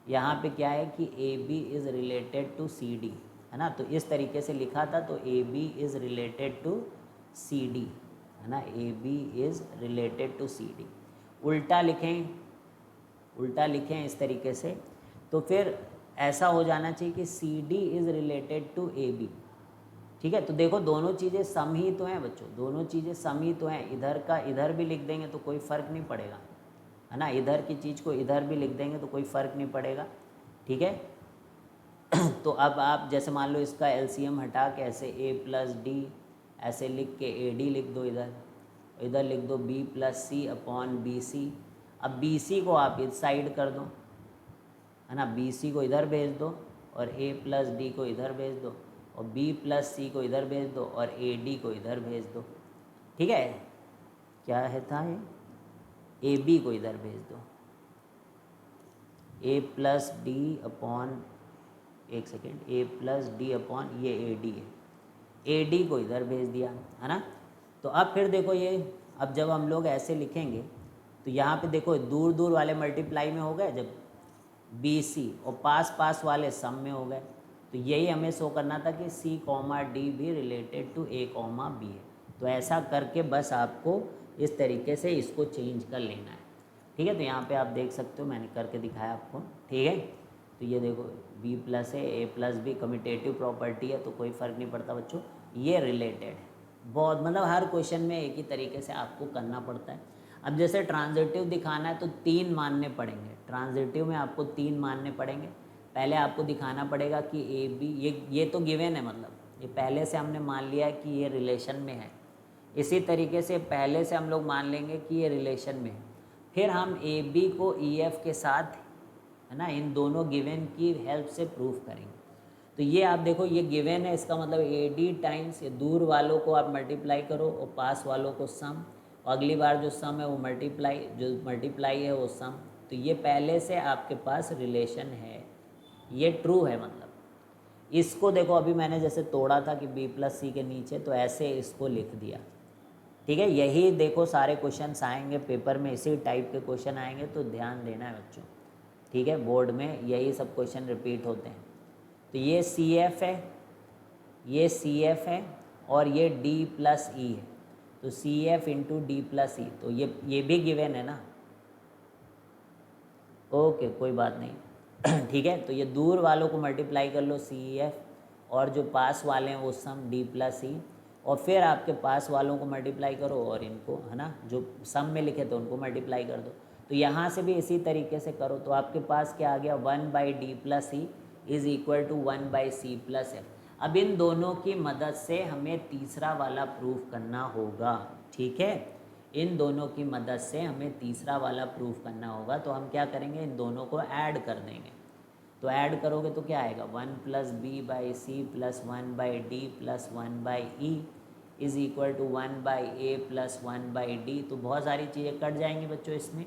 यहाँ पे क्या है कि A B is related to C D, है ना। तो इस तरीके से लिखा था, तो A B is related to C D, है ना, A B is related to C D. उल्टा लिखें, उल्टा लिखें इस तरीके से, तो फिर ऐसा हो जाना चाहिए कि C D is related to A B, ठीक है। तो देखो दोनों चीज़ें सम ही तो हैं बच्चों, दोनों चीज़ें सम ही तो हैं। इधर का इधर भी लिख देंगे तो कोई फ़र्क नहीं पड़ेगा, है ना, इधर की चीज़ को इधर भी लिख देंगे तो कोई फ़र्क नहीं पड़ेगा, ठीक है। तो अब आप जैसे मान लो इसका एलसीएम हटा के ऐसे ए प्लस डी ऐसे लिख के ए डी लिख दो, इधर लिख दो बी प्लस सी अपॉन बी सी। अब बी सी को आप इस साइड कर दो, है ना, बी सी को इधर भेज दो और ए प्लस डी को इधर भेज दो, और b प्लस सी को इधर भेज दो और ए डी को इधर भेज दो, ठीक है। क्या है था ये, ए बी को इधर भेज दो, ए प्लस डी अपॉन, एक सेकेंड, ए प्लस डी अपॉन ये ए डी है, ए डी को इधर भेज दिया है ना। तो अब फिर देखो ये, अब जब हम लोग ऐसे लिखेंगे तो यहाँ पे देखो दूर दूर वाले मल्टीप्लाई में हो गए जब बी सी, और पास पास वाले सम में हो गए। तो यही हमें शो करना था कि सी कॉमा डी भी related to A comma B है। तो ऐसा करके बस आपको इस तरीके से इसको चेंज कर लेना है, ठीक है। तो यहाँ पे आप देख सकते हो, मैंने करके दिखाया आपको, ठीक है। तो ये देखो बी प्लस है, ए प्लस बी कम्यूटेटिव प्रॉपर्टी है, तो कोई फ़र्क नहीं पड़ता बच्चों, ये रिलेटेड है। बहुत मतलब हर क्वेश्चन में एक ही तरीके से आपको करना पड़ता है। अब जैसे ट्रांजिटिव दिखाना है तो 3 मानने पड़ेंगे, ट्रांजिटिव में आपको 3 मानने पड़ेंगे। पहले आपको दिखाना पड़ेगा कि ए बी, ये तो गिवन है, मतलब ये पहले से हमने मान लिया है कि ये रिलेशन में है। इसी तरीके से पहले से हम लोग मान लेंगे कि ये रिलेशन में है, फिर हम ए बी को ई एफ के साथ, है ना, इन दोनों गिवन की हेल्प से प्रूफ करेंगे। तो ये आप देखो ये गिवन है, इसका मतलब ए डी टाइम्स ये दूर वालों को आप मल्टीप्लाई करो और पास वालों को सम, और अगली बार जो सम है वो मल्टीप्लाई, जो मल्टीप्लाई है वो सम। तो ये पहले से आपके पास रिलेशन है, ये ट्रू है। मतलब इसको देखो अभी मैंने जैसे तोड़ा था कि बी प्लस सी के नीचे, तो ऐसे इसको लिख दिया, ठीक है। यही देखो सारे क्वेश्चंस आएंगे पेपर में, इसी टाइप के क्वेश्चन आएंगे, तो ध्यान देना है बच्चों, ठीक है। बोर्ड में यही सब क्वेश्चन रिपीट होते हैं। तो ये सी एफ है, ये सी एफ है, और ये डी प्लस ई है। तो c f into d plus e, तो ये भी गिवन है ना, ओके कोई बात नहीं ठीक है। तो ये दूर वालों को मल्टीप्लाई कर लो सी एफ, और जो पास वाले हैं वो सम डी प्लस ई, और फिर आपके पास वालों को मल्टीप्लाई करो और इनको, है ना, जो सम में लिखे थे उनको मल्टीप्लाई कर दो। तो यहाँ से भी इसी तरीके से करो, तो आपके पास क्या आ गया, 1/d plus E is equal to 1/c plus F. अब इन दोनों की मदद से हमें तीसरा वाला प्रूफ करना होगा, ठीक है। इन दोनों की मदद से हमें तीसरा वाला प्रूफ करना होगा। तो हम क्या करेंगे, इन दोनों को ऐड कर देंगे। तो ऐड करोगे तो क्या आएगा, 1 plus B by C plus 1/d plus 1/e is equal to 1/a plus 1/d। तो बहुत सारी चीज़ें कट जाएंगी बच्चों इसमें,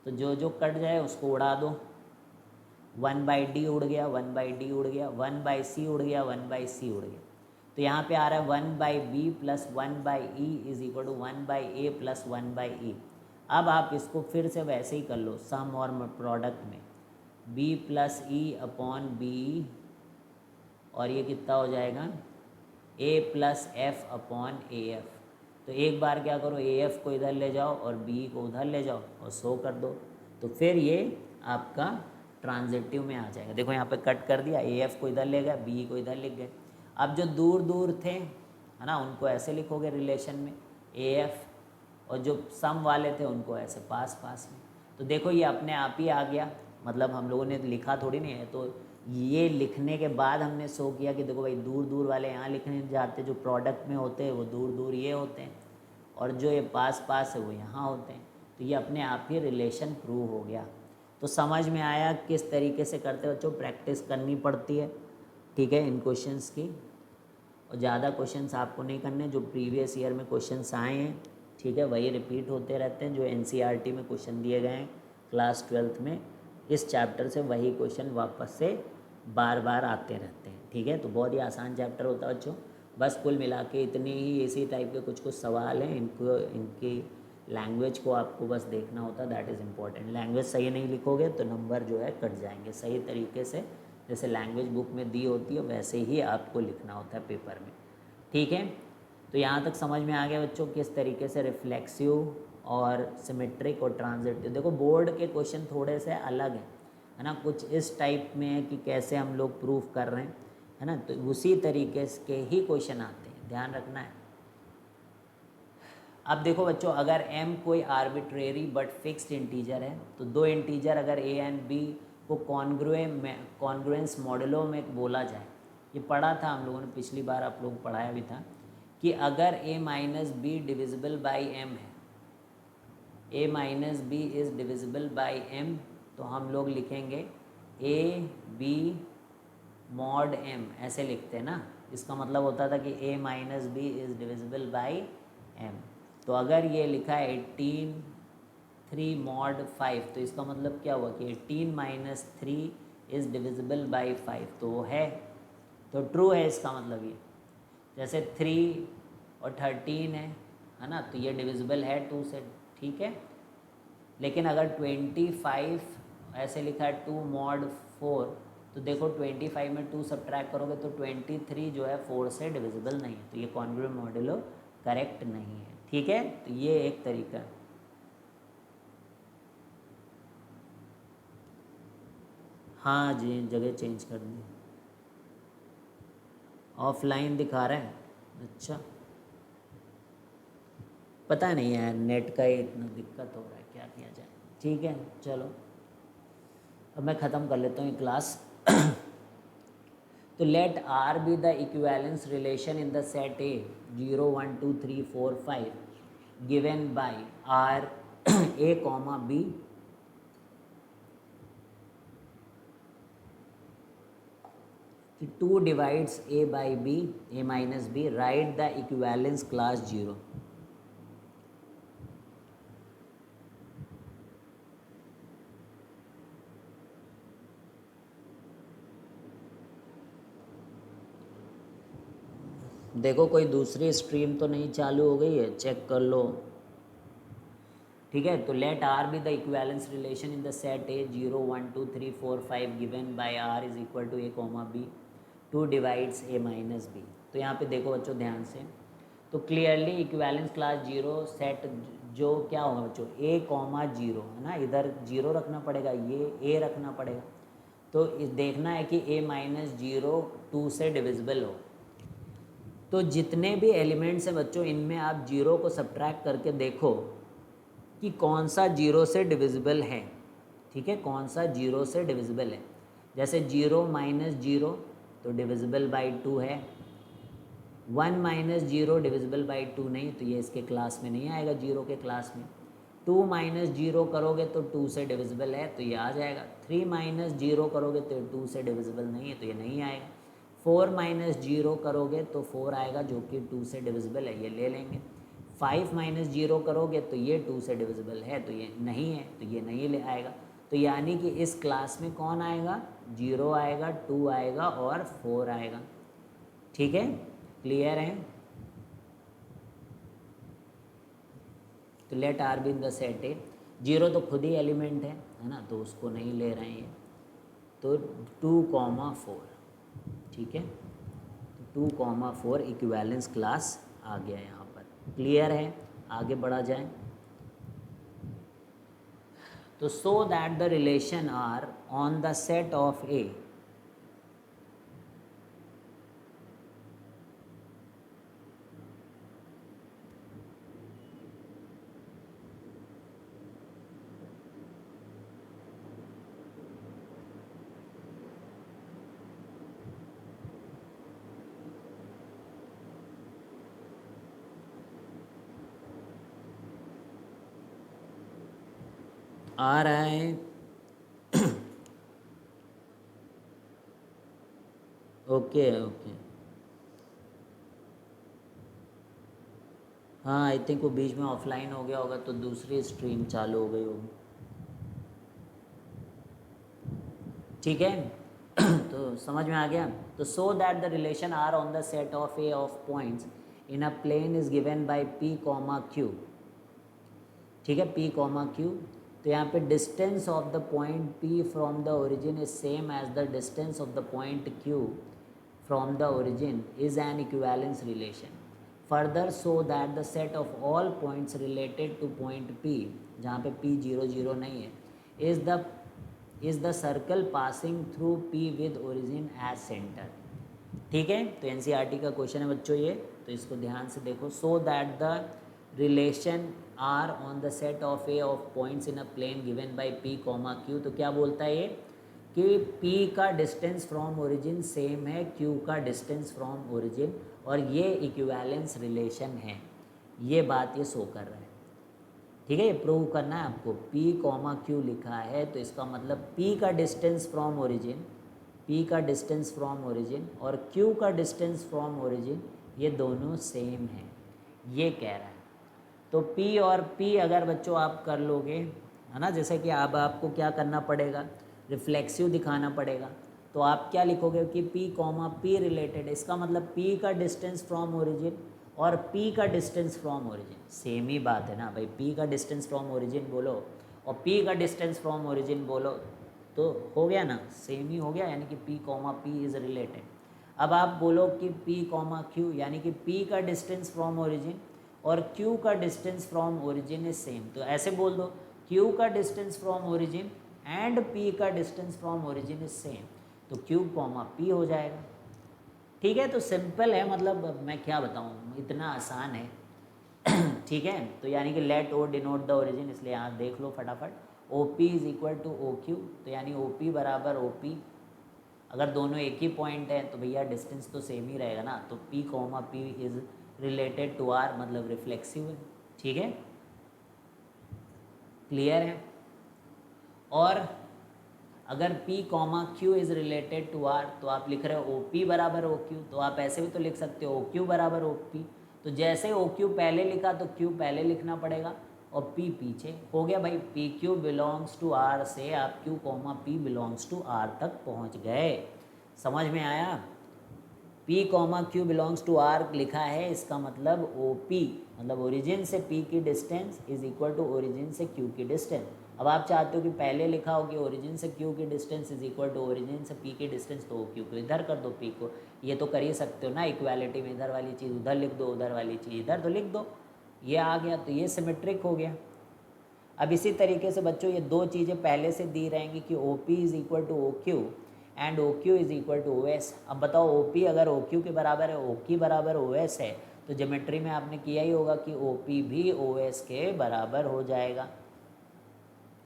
तो जो जो कट जाए उसको उड़ा दो। 1/d उड़ गया, 1/d उड़ गया, 1/c उड़ गया, 1/c उड़ गया। तो यहाँ पे आ रहा है 1/b plus 1/e is equal to 1/a plus 1/e। अब आप इसको फिर से वैसे ही कर लो, सम और प्रोडक्ट में b plus E upon B, और ये कितना हो जाएगा, a plus F upon A F. तो एक बार क्या करो, ए एफ को इधर ले जाओ और b को उधर ले जाओ और शो कर दो, तो फिर ये आपका ट्रांजिटिव में आ जाएगा। देखो यहाँ पे कट कर दिया, ए एफ को इधर ले गए, b को इधर लिख गए। अब जो दूर दूर थे, है ना, उनको ऐसे लिखोगे रिलेशन में ए एफ, और जो सम वाले थे उनको ऐसे पास पास में। तो देखो ये अपने आप ही आ गया, मतलब हम लोगों ने लिखा थोड़ी नहीं है। तो ये लिखने के बाद हमने शो किया कि देखो भाई दूर दूर वाले यहाँ लिखने जाते, जो प्रोडक्ट में होते हैं वो दूर दूर ये होते हैं, और जो ये पास पास है वो यहाँ होते हैं। तो ये अपने आप ही रिलेशन प्रूव हो गया। तो समझ में आया किस तरीके से करते बच्चों, प्रैक्टिस करनी पड़ती है, ठीक है, इन क्वेश्चंस की। और ज़्यादा क्वेश्चंस आपको नहीं करने, जो प्रीवियस ईयर में क्वेश्चंस आए हैं, ठीक है, वही रिपीट होते रहते हैं। जो एनसीईआरटी में क्वेश्चन दिए गए हैं क्लास 12th में, इस चैप्टर से वही क्वेश्चन वापस से बार बार आते रहते हैं, ठीक है। तो बहुत ही आसान चैप्टर होता है बच्चों। बस कुल मिला के इतनी ही इसी टाइप के कुछ कुछ सवाल हैं, इनकी लैंग्वेज को आपको बस देखना होता है, दैट इज़ इम्पॉर्टेंट। लैंग्वेज सही नहीं लिखोगे तो नंबर जो है कट जाएंगे। सही तरीके से जैसे लैंग्वेज बुक में दी होती है वैसे ही आपको लिखना होता है पेपर में, ठीक है। तो यहाँ तक समझ में आ गया बच्चों किस तरीके से रिफ्लेक्सिव और सिमेट्रिक और ट्रांजिटिव। देखो बोर्ड के क्वेश्चन थोड़े से अलग हैं, है ना, कुछ इस टाइप में है कि कैसे हम लोग प्रूफ कर रहे हैं, है ना, तो उसी तरीके के ही क्वेश्चन आते हैं, ध्यान रखना है। अब देखो बच्चों, अगर m कोई आर्बिट्रेरी बट फिक्स्ड इंटीजर है, तो दो इंटीजर अगर a एंड b को कॉन्ग्रुएंस मॉडलों में बोला जाए, ये पढ़ा था हम लोगों ने पिछली बार, आप लोग पढ़ाया भी था कि अगर a minus B divisible by m है, a minus B is divisible by m, तो हम लोग लिखेंगे a b मॉड m, ऐसे लिखते हैं ना। इसका मतलब होता था कि a minus B is divisible by m। तो अगर ये लिखा है 18 3 मॉड 5, तो इसका मतलब क्या हुआ कि 18 माइनस 3 इज़ डिविजिबल बाई 5, तो है, तो ट्रू है इसका मतलब ये। जैसे 3 और 13 है ना, तो ये डिविजिबल है 2 से, ठीक है। लेकिन अगर 25 ऐसे लिखा है 2 मॉड 4, तो देखो 25 में 2 सब्ट्रैक्ट करोगे तो 23 जो है 4 से डिविजिबल नहीं है, तो ये कॉन्ग्रुएंट मॉड्यूलो करेक्ट नहीं है, ठीक है। तो ये एक तरीका है। हाँ जी, जगह चेंज कर दी, ऑफलाइन दिखा रहा है, अच्छा पता नहीं है, नेट का ही इतना दिक्कत हो रहा है, क्या किया जाए। ठीक है चलो, अब मैं ख़त्म कर लेता हूँ ये क्लास। तो let R be the equivalence relation in the set A 0 1 2 3 4 5 given by R A comma B कि 2 divides A by B A minus B, right the equivalence class 0। देखो कोई दूसरी स्ट्रीम तो नहीं चालू हो गई है, चेक कर लो, ठीक है। तो let R be the equivalence relation in the set A 0 1 2 3 4 5 given by R is equal to A comma B 2 divides A minus B. तो यहाँ पे देखो बच्चों ध्यान से, तो क्लियरली इक्विवेलेंस क्लास 0 सेट जो क्या होगा बच्चों, ए कॉमा 0 है ना, इधर 0 रखना पड़ेगा, ये ए रखना पड़ेगा, तो इस देखना है कि ए माइनस 0 2 से डिविजिबल हो। तो जितने भी एलिमेंट्स हैं बच्चों, इनमें आप 0 को सब्ट्रैक्ट करके देखो कि कौन सा 0 से डिविजिबल है, ठीक है, कौन सा 0 से डिविजिबल है। जैसे 0 माइनस 0 तो डिविजिबल बाई 2 है, 1 माइनस 0 डिविजिबल बाई 2 नहीं, तो ये इसके क्लास में नहीं आएगा, 0 के क्लास में। 2 माइनस 0 करोगे तो 2 से डिविजिबल है, तो ये आ जाएगा। 3 माइनस 0 करोगे तो 2 से डिविजिबल नहीं है, तो ये नहीं आएगा। 4 माइनस 0 करोगे तो 4 आएगा जो कि 2 से डिविजिबल है, ये ले लेंगे। 5 माइनस 0 करोगे तो ये 2 से डिविजिबल है, तो ये नहीं है, तो ये नहीं ले आएगा। तो यानी कि इस क्लास में कौन आएगा, 0 आएगा, 2 आएगा और 4 आएगा, ठीक है, क्लियर है। तो let R be in the set A, 0 तो खुद ही एलिमेंट है ना, तो उसको नहीं ले रहे हैं ये, तो 2,4, ठीक है, तो 2,4 इक्विवेलेंस क्लास आ गया यहाँ पर, क्लियर है। आगे बढ़ा जाए, तो so that the relation R on the set of A, आ रहा है ओके ओके, हाँ आई थिंक वो बीच में ऑफलाइन हो गया होगा, तो दूसरी स्ट्रीम चालू हो गई होगी, ठीक है। तो समझ में आ गया। तो so that the relation R on the set of A of points in a plane is given by P comma Q, ठीक है, पी कॉमा क्यू। तो यहाँ पे distance of the point P from the origin is same as the distance of the point Q from the origin is an equivalence relation. Further so that the set of all points related to point P, जहाँ पे P 0 0 नहीं है, is the circle passing through P with origin as centre, ठीक है। तो NCERT का question है बच्चों ये, तो इसको ध्यान से देखो। So that the relation R on the set of A of points in a plane given by P comma Q, तो क्या बोलता है ये कि पी का डिस्टेंस फ्रॉम ओरिजिन सेम है क्यू का डिस्टेंस फ्रॉम ओरिजिन, और ये इक्विवेलेंस रिलेशन है, ये बात ये शो कर रहा है, ठीक है। ये प्रूव करना है आपको, पी कॉमा क्यू लिखा है तो इसका मतलब पी का डिस्टेंस फ्रॉम ओरिजिन, पी का डिस्टेंस फ्रॉम ओरिजिन और क्यू का डिस्टेंस फ्रॉम ओरिजिन, ये दोनों सेम है, ये कह रहा है। तो P और P अगर बच्चों आप कर लोगे, है ना, जैसे कि अब आपको क्या करना पड़ेगा, रिफ्लेक्सिव दिखाना पड़ेगा। तो आप क्या लिखोगे कि P कॉमा P रिलेटेड, इसका मतलब P का डिस्टेंस फ्रॉम ओरिजिन और P का डिस्टेंस फ्रॉम ओरिजिन सेम ही बात है ना भाई। P का डिस्टेंस फ्रॉम ओरिजिन बोलो और P का डिस्टेंस फ्रॉम ओरिजिन बोलो तो हो गया ना, सेम ही हो गया, यानी कि P comma P is related. अब आप बोलो कि P कॉमा Q, यानी कि P का डिस्टेंस फ्रॉम ओरिजिन और Q का distance from origin is same. तो ऐसे बोल दो, Q का distance from origin and P का distance from origin is same, तो Q कॉमा P हो जाएगा। ठीक है, तो सिंपल है, मतलब मैं क्या बताऊँ, इतना आसान है। ठीक है, तो यानी कि let O denote the origin, इसलिए यहाँ देख लो फटाफट, O P is equal to O Q, तो यानी ओ पी बराबर ओ पी। अगर दोनों एक ही पॉइंट है तो भैया डिस्टेंस तो सेम ही रहेगा ना, तो P comma P is related to R, मतलब रिफ्लेक्सिव है। ठीक है, क्लियर है। और अगर P comma Q is related to R, तो आप लिख रहे हो ओ पी बराबर ओ क्यू, तो आप ऐसे भी तो लिख सकते हो ओ क्यू बराबर ओ पी। तो जैसे ओ क्यू पहले लिखा तो Q पहले लिखना पड़ेगा और P पीछे। हो गया भाई, P Q belongs to R से आप Q comma P belongs to R तक पहुंच गए। समझ में आया। P comma Q belongs to R लिखा है, इसका मतलब ओ पी, मतलब ओरिजिन से P की distance is equal to origin से Q की डिस्टेंस। अब आप चाहते हो कि पहले लिखा हो कि ओरिजिन से Q की distance is equal to origin से P की डिस्टेंस, तो Q को इधर कर दो, P को, ये तो कर ही सकते हो ना इक्वालिटी में, इधर वाली चीज़ उधर लिख दो, उधर वाली चीज़ इधर तो लिख दो, ये आ गया, तो ये सिमेट्रिक हो गया। अब इसी तरीके से बच्चों ये दो चीज़ें पहले से दी रहेंगी कि O P is equal to O Q and O Q is equal to O S. अब बताओ ओ पी अगर ओ क्यू के बराबर है, ओ क्यू बराबर ओ एस है, तो ज्योमेट्री में आपने किया ही होगा कि ओ पी भी ओ एस के बराबर हो जाएगा।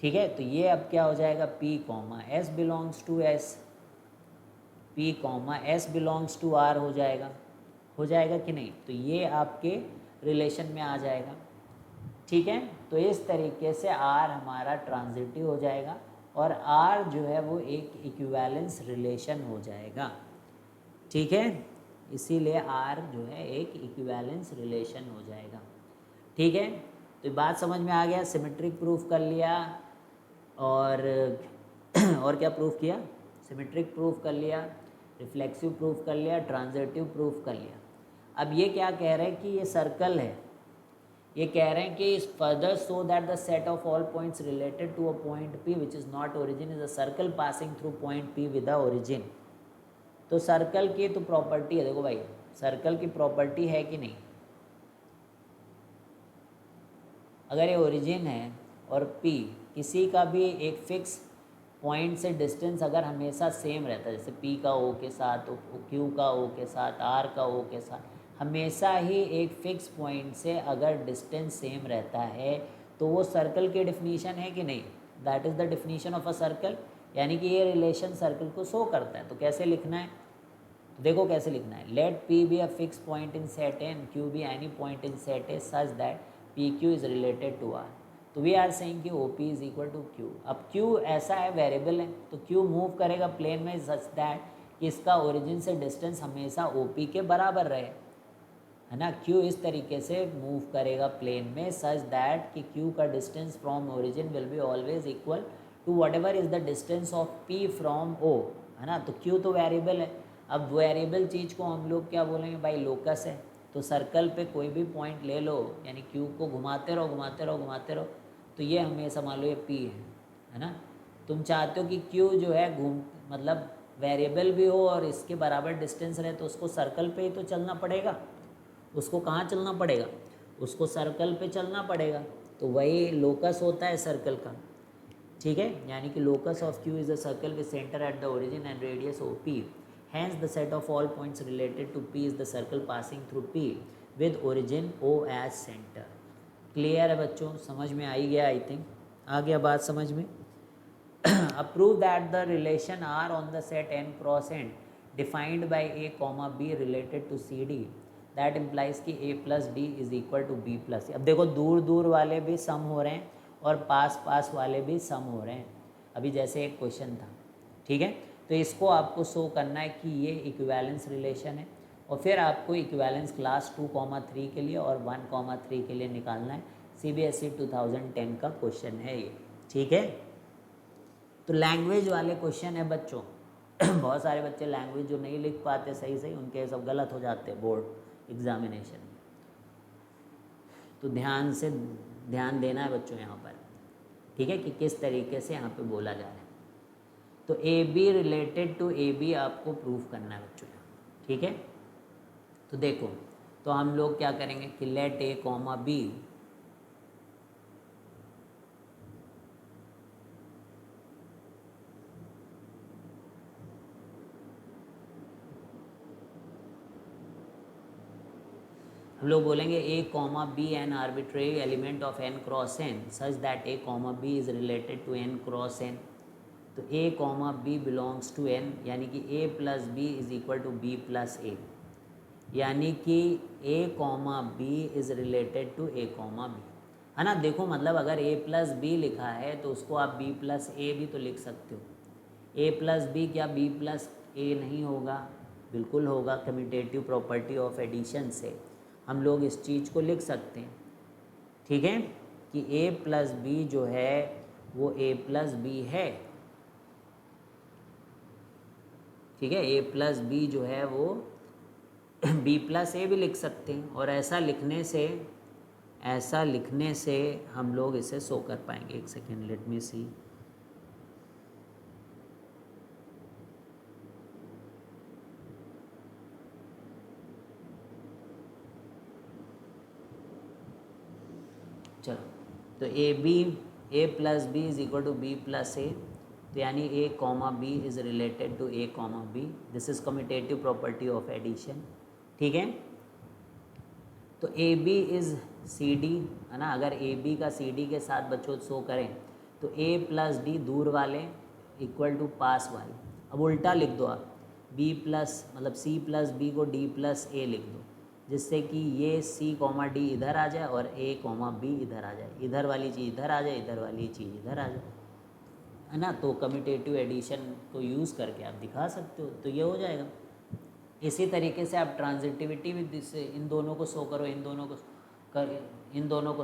ठीक है, तो ये अब क्या हो जाएगा, P comma S belongs to S, P comma S belongs to R हो जाएगा कि नहीं, तो ये आपके रिलेशन में आ जाएगा। ठीक है, तो इस तरीके से R हमारा ट्रांजिटिव हो जाएगा और R जो है वो एक इक्विवेलेंस रिलेशन हो जाएगा। ठीक है, इसीलिए R जो है एक इक्विवेलेंस रिलेशन हो जाएगा। ठीक है, तो बात समझ में आ गया, सिमेट्रिक प्रूफ कर लिया और और क्या प्रूफ किया, सिमेट्रिक प्रूफ कर लिया, रिफ्लेक्सिव प्रूफ कर लिया, ट्रांजिटिव प्रूफ कर लिया। अब ये क्या कह रहे हैं कि ये सर्कल है, ये कह रहे हैं कि further show that the set of all points related to a point P which is not origin is a circle passing through point P with a origin. तो सर्कल की तो प्रॉपर्टी है, देखो भाई सर्कल की प्रॉपर्टी है कि नहीं, अगर ये ओरिजिन है और P किसी का भी एक फिक्स पॉइंट से डिस्टेंस अगर हमेशा सेम रहता है, जैसे P का O के साथ, Q का O के साथ, R का O के साथ, हमेशा ही एक फिक्स पॉइंट से अगर डिस्टेंस सेम रहता है तो वो सर्कल की डिफिनीशन है कि नहीं, that is the definition of a circle, यानी कि ये रिलेशन सर्कल को शो करता है। तो कैसे लिखना है, तो देखो कैसे लिखना है, let P be a fix point in set A and Q be any point in set A such that PQ is related to R। तो वी आर सेइंग कि OP is equal to Q। अब Q ऐसा है, variable है, तो Q move करेगा plane में such that कि इसका ओरिजिन से डिस्टेंस हमेशा OP के बराबर रहे, है ना। Q इस तरीके से मूव करेगा प्लेन में सच दैट कि Q का distance from origin will be always equal to whatever is the distance of P from O, है ना। तो Q तो वेरिएबल है, अब वेरिएबल चीज़ को हम लोग क्या बोलेंगे भाई, लोकस है। तो सर्कल पे कोई भी पॉइंट ले लो, यानी Q को घुमाते रहो घुमाते रहो घुमाते रहो, तो ये हमेशा मान लो ये P है ना। तुम चाहते हो कि Q जो है घूम मतलब वेरिएबल भी हो और इसके बराबर डिस्टेंस रहे, तो उसको सर्कल पे ही तो चलना पड़ेगा। उसको कहाँ चलना पड़ेगा, उसको सर्कल पे चलना पड़ेगा, तो वही लोकस होता है सर्कल का। ठीक है, यानी कि locus of Q is a circle with centre at the origin and radius OP, hence the set of all points related to P is the circle passing through P with origin O as centre. Clear है बच्चों, समझ में आई गया, I think आ गया बात समझ में। Prove that the relation R on the set n cross n defined by A comma B related to CD that implies कि A plus D is equal to B plus C। अब देखो दूर दूर वाले भी सम हो रहे हैं और पास पास वाले भी सम हो रहे हैं। अभी जैसे एक क्वेश्चन था, ठीक है, तो इसको आपको शो करना है कि ये इक्विवेलेंस रिलेशन है और फिर आपको इक्विवेलेंस क्लास 2,3 के लिए और 1,3 के लिए निकालना है। CBSE 2010 का क्वेश्चन है ये, ठीक है। तो लैंग्वेज वाले क्वेश्चन है बच्चों। बहुत सारे बच्चे लैंग्वेज जो नहीं लिख पाते सही सही, उनके सब गलत हो जाते हैं बोर्ड एग्जामिनेशन में। तो ध्यान देना है बच्चों यहाँ पर, ठीक है, कि किस तरीके से यहाँ पे बोला जा रहा है। तो AB रिलेटेड टू AB आपको प्रूफ करना है बच्चों, ठीक है। तो देखो, तो हम लोग क्या करेंगे कि लेट A, B हम लोग बोलेंगे A, B an arbitrary element of n cross n such that A, B is related to n cross n। तो A, B belongs to n, यानी कि A plus B is equal to B plus a, यानी कि A, B is related to A, B, है ना। देखो मतलब अगर A प्लस बी लिखा है तो उसको आप B प्लस ए भी तो लिख सकते हो। A प्लस बी क्या B प्लस ए नहीं होगा? बिल्कुल होगा। कम्यूटेटिव प्रॉपर्टी ऑफ एडिशन से हम लोग इस चीज़ को लिख सकते हैं, ठीक है, कि A प्लस बी जो है वो A प्लस बी है, ठीक है। A प्लस बी जो है वो B प्लस ए भी लिख सकते हैं, और ऐसा लिखने से हम लोग इसे शो कर पाएंगे। एक सेकेंड, लेट मी सी। चलो, तो A plus B is equal to B plus a, तो यानी A, B is related to A, B। This is commutative property of addition, ठीक है। तो AB इज CD, है ना। अगर AB का CD के साथ बच्चों शो करें तो A प्लस डी दूर वाले इक्वल टू पास वाले। अब उल्टा लिख दो आप, B प्लस मतलब C प्लस बी को D प्लस ए लिख दो, जिससे कि ये C, D इधर आ जाए और A, B इधर आ जाए। इधर वाली चीज़ इधर आ जाए, इधर वाली चीज़ इधर आ जाए, है ना। तो कम्यूटेटिव एडिशन को यूज़ करके आप दिखा सकते हो, तो ये हो जाएगा। इसी तरीके से आप ट्रांजिटिविटी भी से इन दोनों को शो करो, इन दोनों को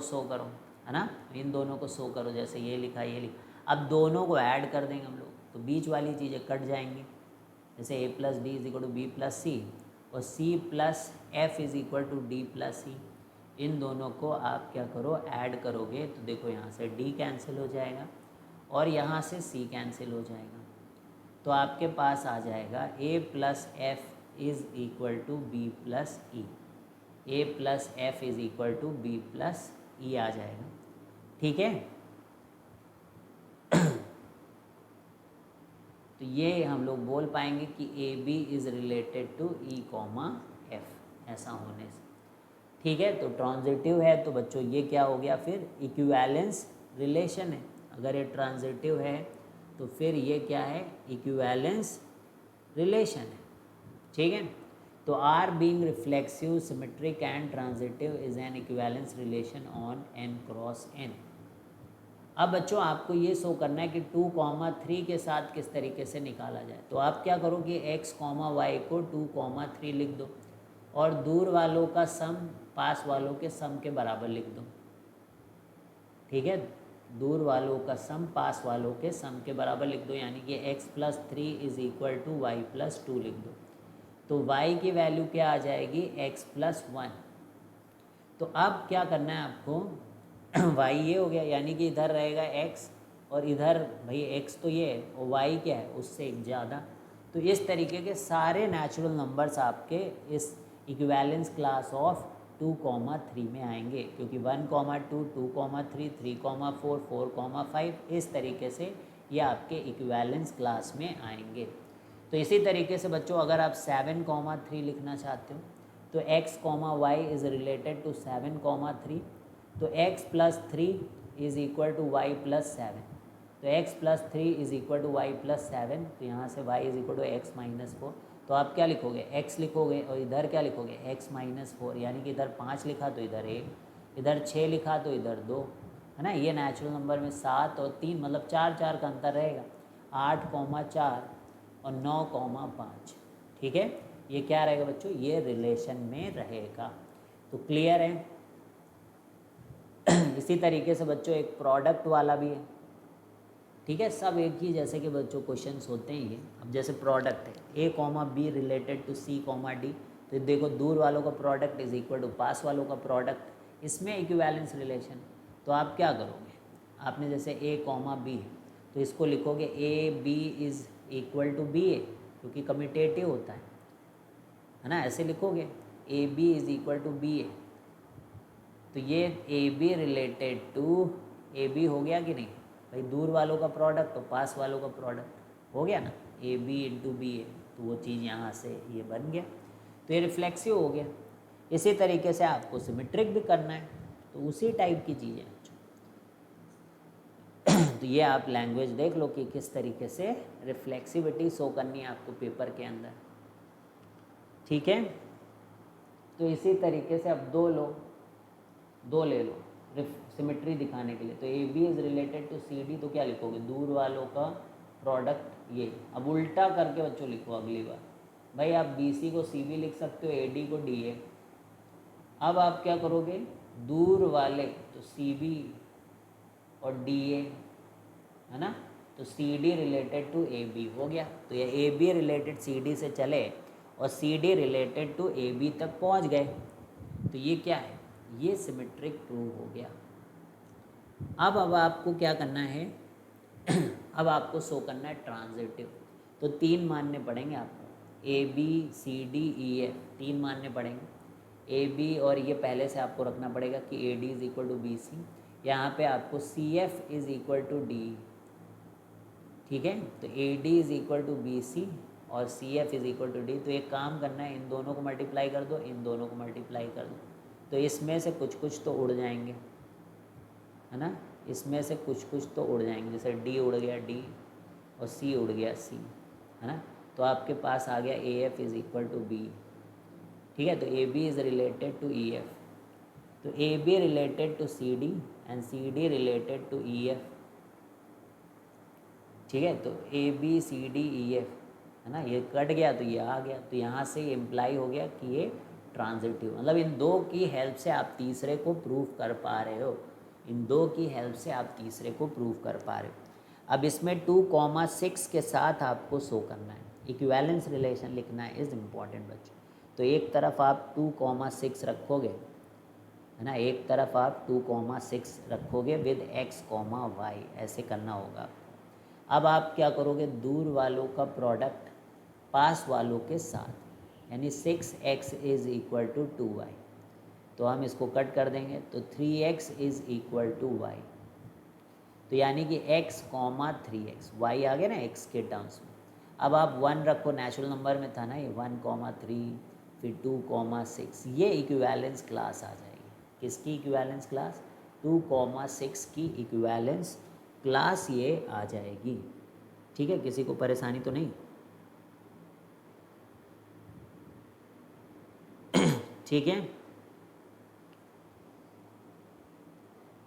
शो करो, है ना। इन दोनों को शो करो, जैसे ये लिखा ये लिखा। अब दोनों को ऐड कर देंगे हम लोग, तो बीच वाली चीज़ें कट जाएंगी। जैसे A plus d is equal to B plus c, और C plus f is equal to D plus c. इन दोनों को आप क्या करो, ऐड करोगे, तो देखो यहाँ से D कैंसिल हो जाएगा और यहाँ से C कैंसिल हो जाएगा। तो आपके पास आ जाएगा A plus f is equal to B plus e. A plus f is equal to B plus e आ जाएगा, ठीक है। तो ये हम लोग बोल पाएंगे कि AB is related to E, F, ऐसा होने से, ठीक है। तो ट्रांजिटिव है तो बच्चों ये क्या हो गया, फिर इक्विवेलेंस रिलेशन है। अगर ये ट्रांजिटिव है तो फिर ये क्या है, इक्विवेलेंस रिलेशन है, ठीक है। तो R being reflexive, symmetric and transitive is an equivalence relation on n cross n। अब बच्चों आपको ये शो करना है कि 2,3 के साथ किस तरीके से निकाला जाए। तो आप क्या करो कि x, y को 2,3 लिख दो, और दूर वालों का सम पास वालों के सम के बराबर लिख दो, ठीक है। दूर वालों का सम पास वालों के सम के बराबर लिख दो, यानी कि x plus 3 is equal to y plus 2 लिख दो। तो y की वैल्यू क्या आ जाएगी, x प्लस 1। तो अब क्या करना है आपको, y ये हो गया, यानी कि इधर रहेगा x और इधर भाई x तो ये है और y क्या है, उससे एक ज़्यादा। तो इस तरीके के सारे नेचुरल नंबर्स आपके इस इक्विवेलेंस क्लास ऑफ 2,3 में आएंगे, क्योंकि 1, 2, 2,3, 3, 4, 4, 5 इस तरीके से ये आपके इक्विवेलेंस क्लास में आएंगे। तो इसी तरीके से बच्चों अगर आप 7, 3 लिखना चाहते हो तो x, y is related to 7, 3, तो x plus 3 is equal to y plus 7। तो x plus 3 is equal to y plus 7, तो यहाँ से y is equal to x minus 4। तो आप क्या लिखोगे, x लिखोगे और इधर क्या लिखोगे, x माइनस 4, यानी कि इधर 5 लिखा तो इधर 1, इधर 6 लिखा तो इधर 2, है ना। ये नेचुरल नंबर में 7 और 3 मतलब 4, 4 का अंतर रहेगा, 8, 4 और 9, 5, ठीक है। ये क्या रहेगा बच्चों, ये रिलेशन में रहेगा। तो क्लियर है। इसी तरीके से बच्चों एक प्रोडक्ट वाला भी है, ठीक है, सब एक ही जैसे कि बच्चों क्वेश्चंस होते हैं ये। अब जैसे प्रोडक्ट है a comma b related to C comma d, तो देखो दूर वालों का प्रोडक्ट इज इक्वल टू पास वालों का प्रोडक्ट, इसमें इक्विवेलेंस रिलेशन। तो आप क्या करोगे, आपने जैसे ए कॉमा बी है तो इसको लिखोगे a B is equal to b a, क्योंकि कम्यूटेटिव होता है ना, ऐसे लिखोगे a B is equal to b a. तो ये A B related to A B हो गया कि नहीं भाई, दूर वालों का प्रोडक्ट तो पास वालों का प्रोडक्ट हो गया ना, A B into B a, तो वो चीज़ यहाँ से ये बन गया, तो ये रिफ्लेक्सिव हो गया। इसी तरीके से आपको सिमेट्रिक भी करना है, तो उसी टाइप की चीज़ें तो ये आप लैंग्वेज देख लो कि किस तरीके से रिफ्लेक्सिविटी शो करनी है आपको पेपर के अंदर, ठीक है। तो इसी तरीके से अब दो ले लो सिमेट्री दिखाने के लिए। तो A B is related to C D, तो क्या लिखोगे, दूर वालों का प्रोडक्ट ये। अब उल्टा करके बच्चों लिखो अगली बार, भाई आप बी सी को सी बी लिख सकते हो, ए डी को डी ए। अब आप क्या करोगे, दूर वाले तो सी बी और डी ए है ना, तो C D related to A B हो गया। तो ये A B related C D से चले और C D related to A B तक पहुंच गए, तो ये क्या है, ये सिमेट्रिक प्रूव हो गया। अब आपको क्या करना है अब आपको शो करना है ट्रांजिटिव। तो 3 मानने पड़ेंगे आपको, A B C D E F 3 मानने पड़ेंगे। ए बी और ये पहले से आपको रखना पड़ेगा कि a d is equal to b c, यहाँ पर आपको c f is equal to d, ठीक है। तो a d is equal to b c और c f is equal to d. तो एक काम करना है, इन दोनों को मल्टीप्लाई कर दो, इन दोनों को मल्टीप्लाई कर दो, तो इसमें से कुछ तो उड़ जाएंगे, है ना, इसमें से कुछ तो उड़ जाएंगे, जैसे डी उड़ गया डी और सी उड़ गया सी, है ना। तो आपके पास आ गया a f is equal to b, ठीक है। तो A B is related to e f, तो A B related to C d and c D related to e f, ठीक है। तो A B C D E f, है ना, ये कट गया तो ये आ गया, तो यहाँ से इम्प्लाई हो गया कि ये ट्रांजिटिव, मतलब इन दो की हेल्प से आप तीसरे को प्रूव कर पा रहे हो, इन दो की हेल्प से आप तीसरे को प्रूव कर पा रहे हो। अब इसमें 2,6 के साथ आपको शो करना है, इक्विवेलेंस रिलेशन लिखना है, इज़ इम्पॉर्टेंट बच्चों। तो एक तरफ आप 2,6 रखोगे, है ना, एक तरफ आप 2,6 रखोगे विद x, y, ऐसे करना होगा। अब आप क्या करोगे, दूर वालों का प्रोडक्ट पास वालों के साथ, यानी 6x is equal to 2y, तो हम इसको कट कर देंगे, तो 3x is equal to y, तो यानी कि x, 3x, y आ गया ना x के टर्म्स में। अब आप 1 रखो, नेचुरल नंबर में था ना ये, 1,3 फिर 2,6, ये इक्विवेलेंस क्लास आ जाएगी। किसकी इक्विवेलेंस क्लास, 2,6 की इक्विवेलेंस क्लास ये आ जाएगी, ठीक है। किसी को परेशानी तो नहीं, ठीक है।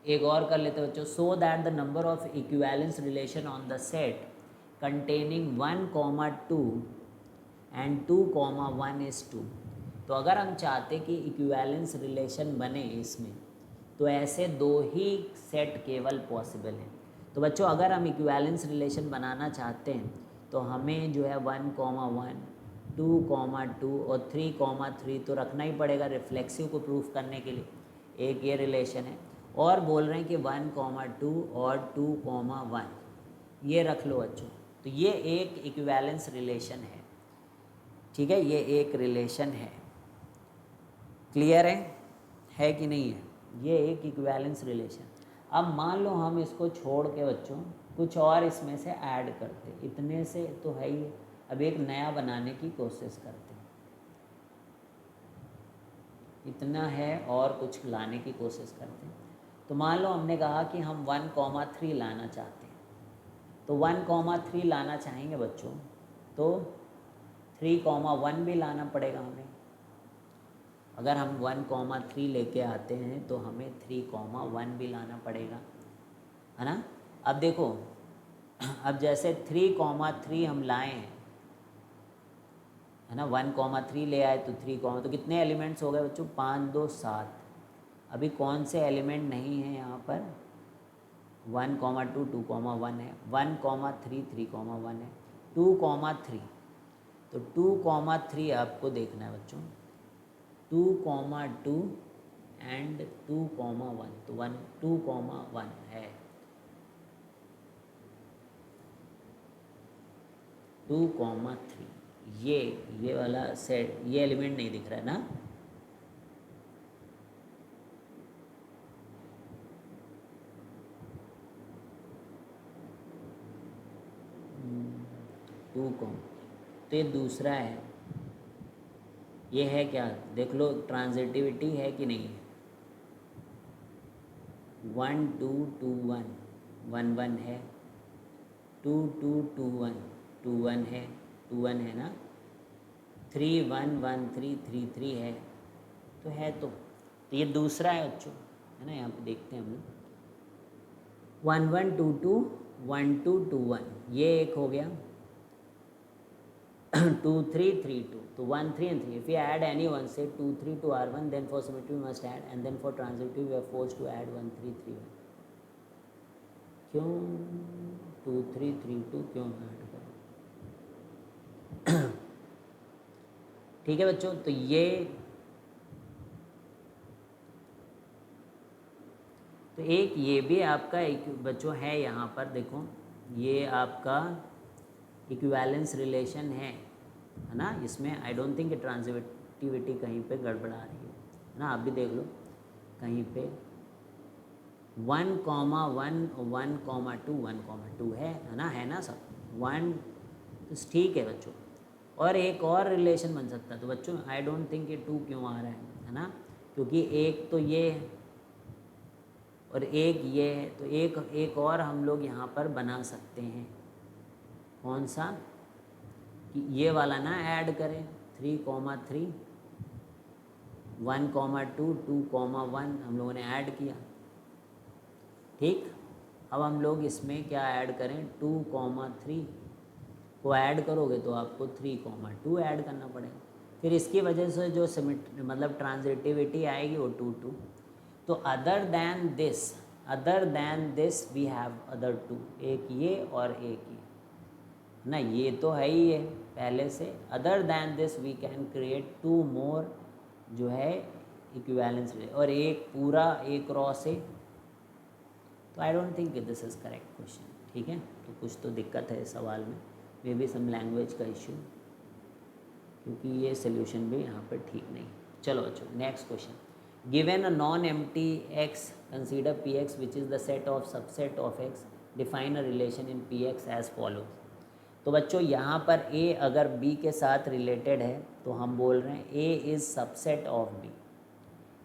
एक और कर लेते बच्चों, सो that the number of equivalence relation on the set containing 1,2 and 2,1 is 2। तो अगर हम चाहते कि इक्विवेलेंस रिलेशन बने इसमें, तो ऐसे 2 ही सेट केवल पॉसिबल हैं। तो बच्चों अगर हम इक्विवेलेंस रिलेशन बनाना चाहते हैं तो हमें जो है 1,1, 2,2 और 3,3 तो रखना ही पड़ेगा रिफ्लेक्सिव को प्रूफ करने के लिए, एक ये रिलेशन है। और बोल रहे हैं कि 1,2 और 2,1 ये रख लो बच्चों, तो ये एक इक्विवेलेंस रिलेशन है, ठीक है, ये एक रिलेशन है। क्लियर है कि नहीं है, ये एक इक्विवेलेंस रिलेशन। अब मान लो हम इसको छोड़ के बच्चों कुछ और इसमें से ऐड करते, इतने से तो है ही, अब एक नया बनाने की कोशिश करते, इतना है और कुछ लाने की कोशिश करते हैं। तो मान लो हमने कहा कि हम 1,3 लाना चाहते हैं, तो 1,3 लाना चाहेंगे बच्चों, तो 3,1 भी लाना पड़ेगा हमें। अगर हम 1,3 लेके आते हैं तो हमें 3,1 भी लाना पड़ेगा, है ना। अब देखो, अब जैसे 3,3 हम लाए हैं, है ना, 1,3 ले आए तो 3, तो कितने एलिमेंट्स हो गए बच्चों, 5 2 7। अभी कौन से एलिमेंट नहीं है यहाँ पर, 1,2 2,1 है, 1,3 3,1 है, 2,3, तो 2,3 आपको देखना है बच्चों, 2,2 एंड 2,1, तो 2,1 है, 2,3। ये वाला सेट, ये एलिमेंट नहीं दिख रहा है ना, टू कॉम, तो ये दूसरा है, ये है क्या, देख लो ट्रांजिटिविटी है कि नहीं है, 1 2 2 1 1 1 है, 2 2 2 1 2 1 है, 2 1 है ना, 3 1 1 3 3 3 है, तो है, तो ये दूसरा है बच्चों, है ना, यहाँ पे देखते हैं हम लोग, 1 1 2 2 1 2 2 1, ये एक हो गया, 2 3 3 2, तो 1 3 and 3, if we add any one, say 2 3 to R1, then for symmetry we must add, and then for transitive we are forced to add 1 3 3 1, क्यों 2 3 3 2 क्यों ऐड करो, ठीक है बच्चों, तो एक ये भी आपका एक बच्चों है यहाँ पर, देखो ये आपका इक्विवेलेंस रिलेशन है ना, इसमें आई डोंट थिंक ट्रांजिटिविटी कहीं पे गड़बड़ा रही है ना, आप भी देख लो कहीं पे 1,1 1,2 1,2 है ना, है ना सब 1, तो ठीक है बच्चों, और एक और रिलेशन बन सकता है, तो बच्चों आई डोंट थिंक ये 2 क्यों आ रहा है ना, क्योंकि एक तो ये है और एक ये है, तो एक और हम लोग यहाँ पर बना सकते हैं, कौन सा, कि ये वाला ना ऐड करें, 3,3 1,2 2,1 हम लोगों ने ऐड किया, ठीक, अब हम लोग इसमें क्या ऐड करें, 2,3 को ऐड करोगे तो आपको 3,2 ऐड करना पड़ेगा, फिर इसकी वजह से जो मतलब ट्रांजिटिविटी आएगी वो 2 2, तो other than this we have other 2, एक ये और एक ये ना, ये तो है ही है पहले से, other than this we can create 2 more जो है इक्विवेलेंस, और एक पूरा एक रॉ से, तो I don't think this is correct question, ठीक है, तो कुछ तो दिक्कत है इस सवाल में, मे बी सम लैंग्वेज का इश्यू, क्योंकि ये सोल्यूशन भी यहाँ पर ठीक नहीं। चलो बच्चों next question, given a non empty x, consider px which is the set of subset of x, define a relation in px as follows. तो बच्चों यहाँ पर a अगर b के साथ रिलेटेड है तो हम बोल रहे हैं a is subset of b,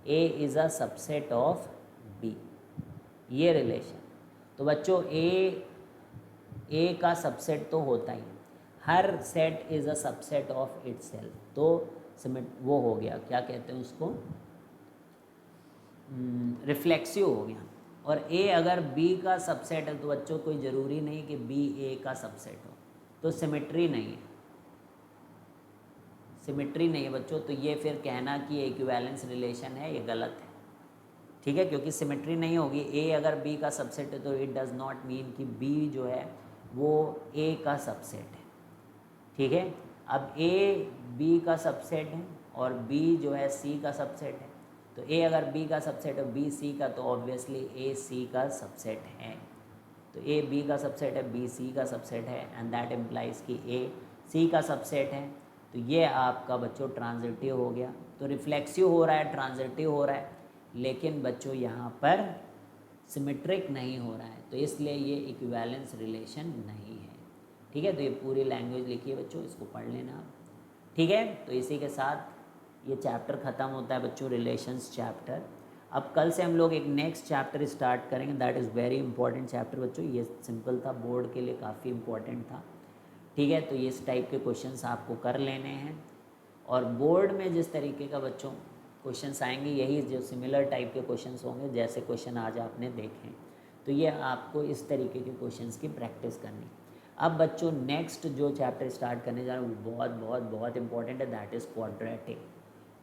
a is a subset of b, ये रिलेशन, तो बच्चों a का सबसेट तो होता ही, हर set is a subset of itself, तो वो हो गया, क्या कहते हैं उसको, रिफ्लेक्सिव हो गया, और a अगर b का सबसेट है तो बच्चों कोई ज़रूरी नहीं कि b a का सबसेट हो, तो सिमेट्री नहीं है, सिमेट्री नहीं है बच्चों, तो ये फिर कहना कि इक्विवेलेंस रिलेशन है, ये गलत है, ठीक है, क्योंकि सिमेट्री नहीं होगी, a अगर b का सबसेट है तो इट डज़ नॉट मीन कि b जो है वो a का सबसेट है, ठीक है, अब a b का सबसेट है और b जो है c का सबसेट है, तो a अगर b का सबसेट है b c का, तो ऑब्वियसली a c का सबसेट है, तो a b का सबसेट है b c का सबसेट है, एंड दैट इम्प्लाइज कि a c का सबसेट है, तो ये आपका बच्चों ट्रांजिटिव हो गया, तो रिफ्लेक्सिव हो रहा है, ट्रांजिटिव हो रहा है, लेकिन बच्चों यहाँ पर सिमेट्रिक नहीं हो रहा है, तो इसलिए ये इक्विवेलेंस रिलेशन नहीं है, ठीक है, तो ये पूरी लैंग्वेज लिखी है बच्चों, इसको पढ़ लेना आप, ठीक है, तो इसी के साथ ये चैप्टर ख़त्म होता है बच्चों, रिलेशंस चैप्टर। अब कल से हम लोग एक नेक्स्ट चैप्टर स्टार्ट करेंगे, that is very important chapter बच्चों, ये सिंपल था, बोर्ड के लिए काफ़ी इंपॉर्टेंट था, ठीक है, तो ये इस टाइप के क्वेश्चंस आपको कर लेने हैं, और बोर्ड में जिस तरीके का बच्चों क्वेश्चंस आएंगे यही जो सिमिलर टाइप के क्वेश्चंस होंगे, जैसे क्वेश्चन आज आपने देखे, तो ये आपको इस तरीके के क्वेश्चंस की प्रैक्टिस करनी। अब बच्चों नेक्स्ट जो चैप्टर स्टार्ट करने जा रहे हैं वो बहुत बहुत बहुत इंपॉर्टेंट है, दैट इज़ क्वाड्रेटिक।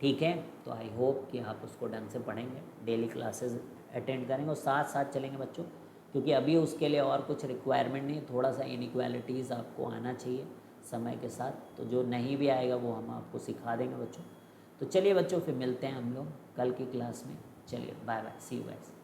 ठीक है, तो आई होप कि आप उसको ढंग से पढ़ेंगे, डेली क्लासेस अटेंड करेंगे और साथ साथ चलेंगे बच्चों, क्योंकि अभी उसके लिए और कुछ रिक्वायरमेंट नहीं, थोड़ा सा इनइक्वालिटीज़ आपको आना चाहिए समय के साथ, तो जो नहीं भी आएगा वो हम आपको सिखा देंगे बच्चों। तो चलिए बच्चों, फिर मिलते हैं हम लोग कल की क्लास में। चलिए bye bye, see you guys.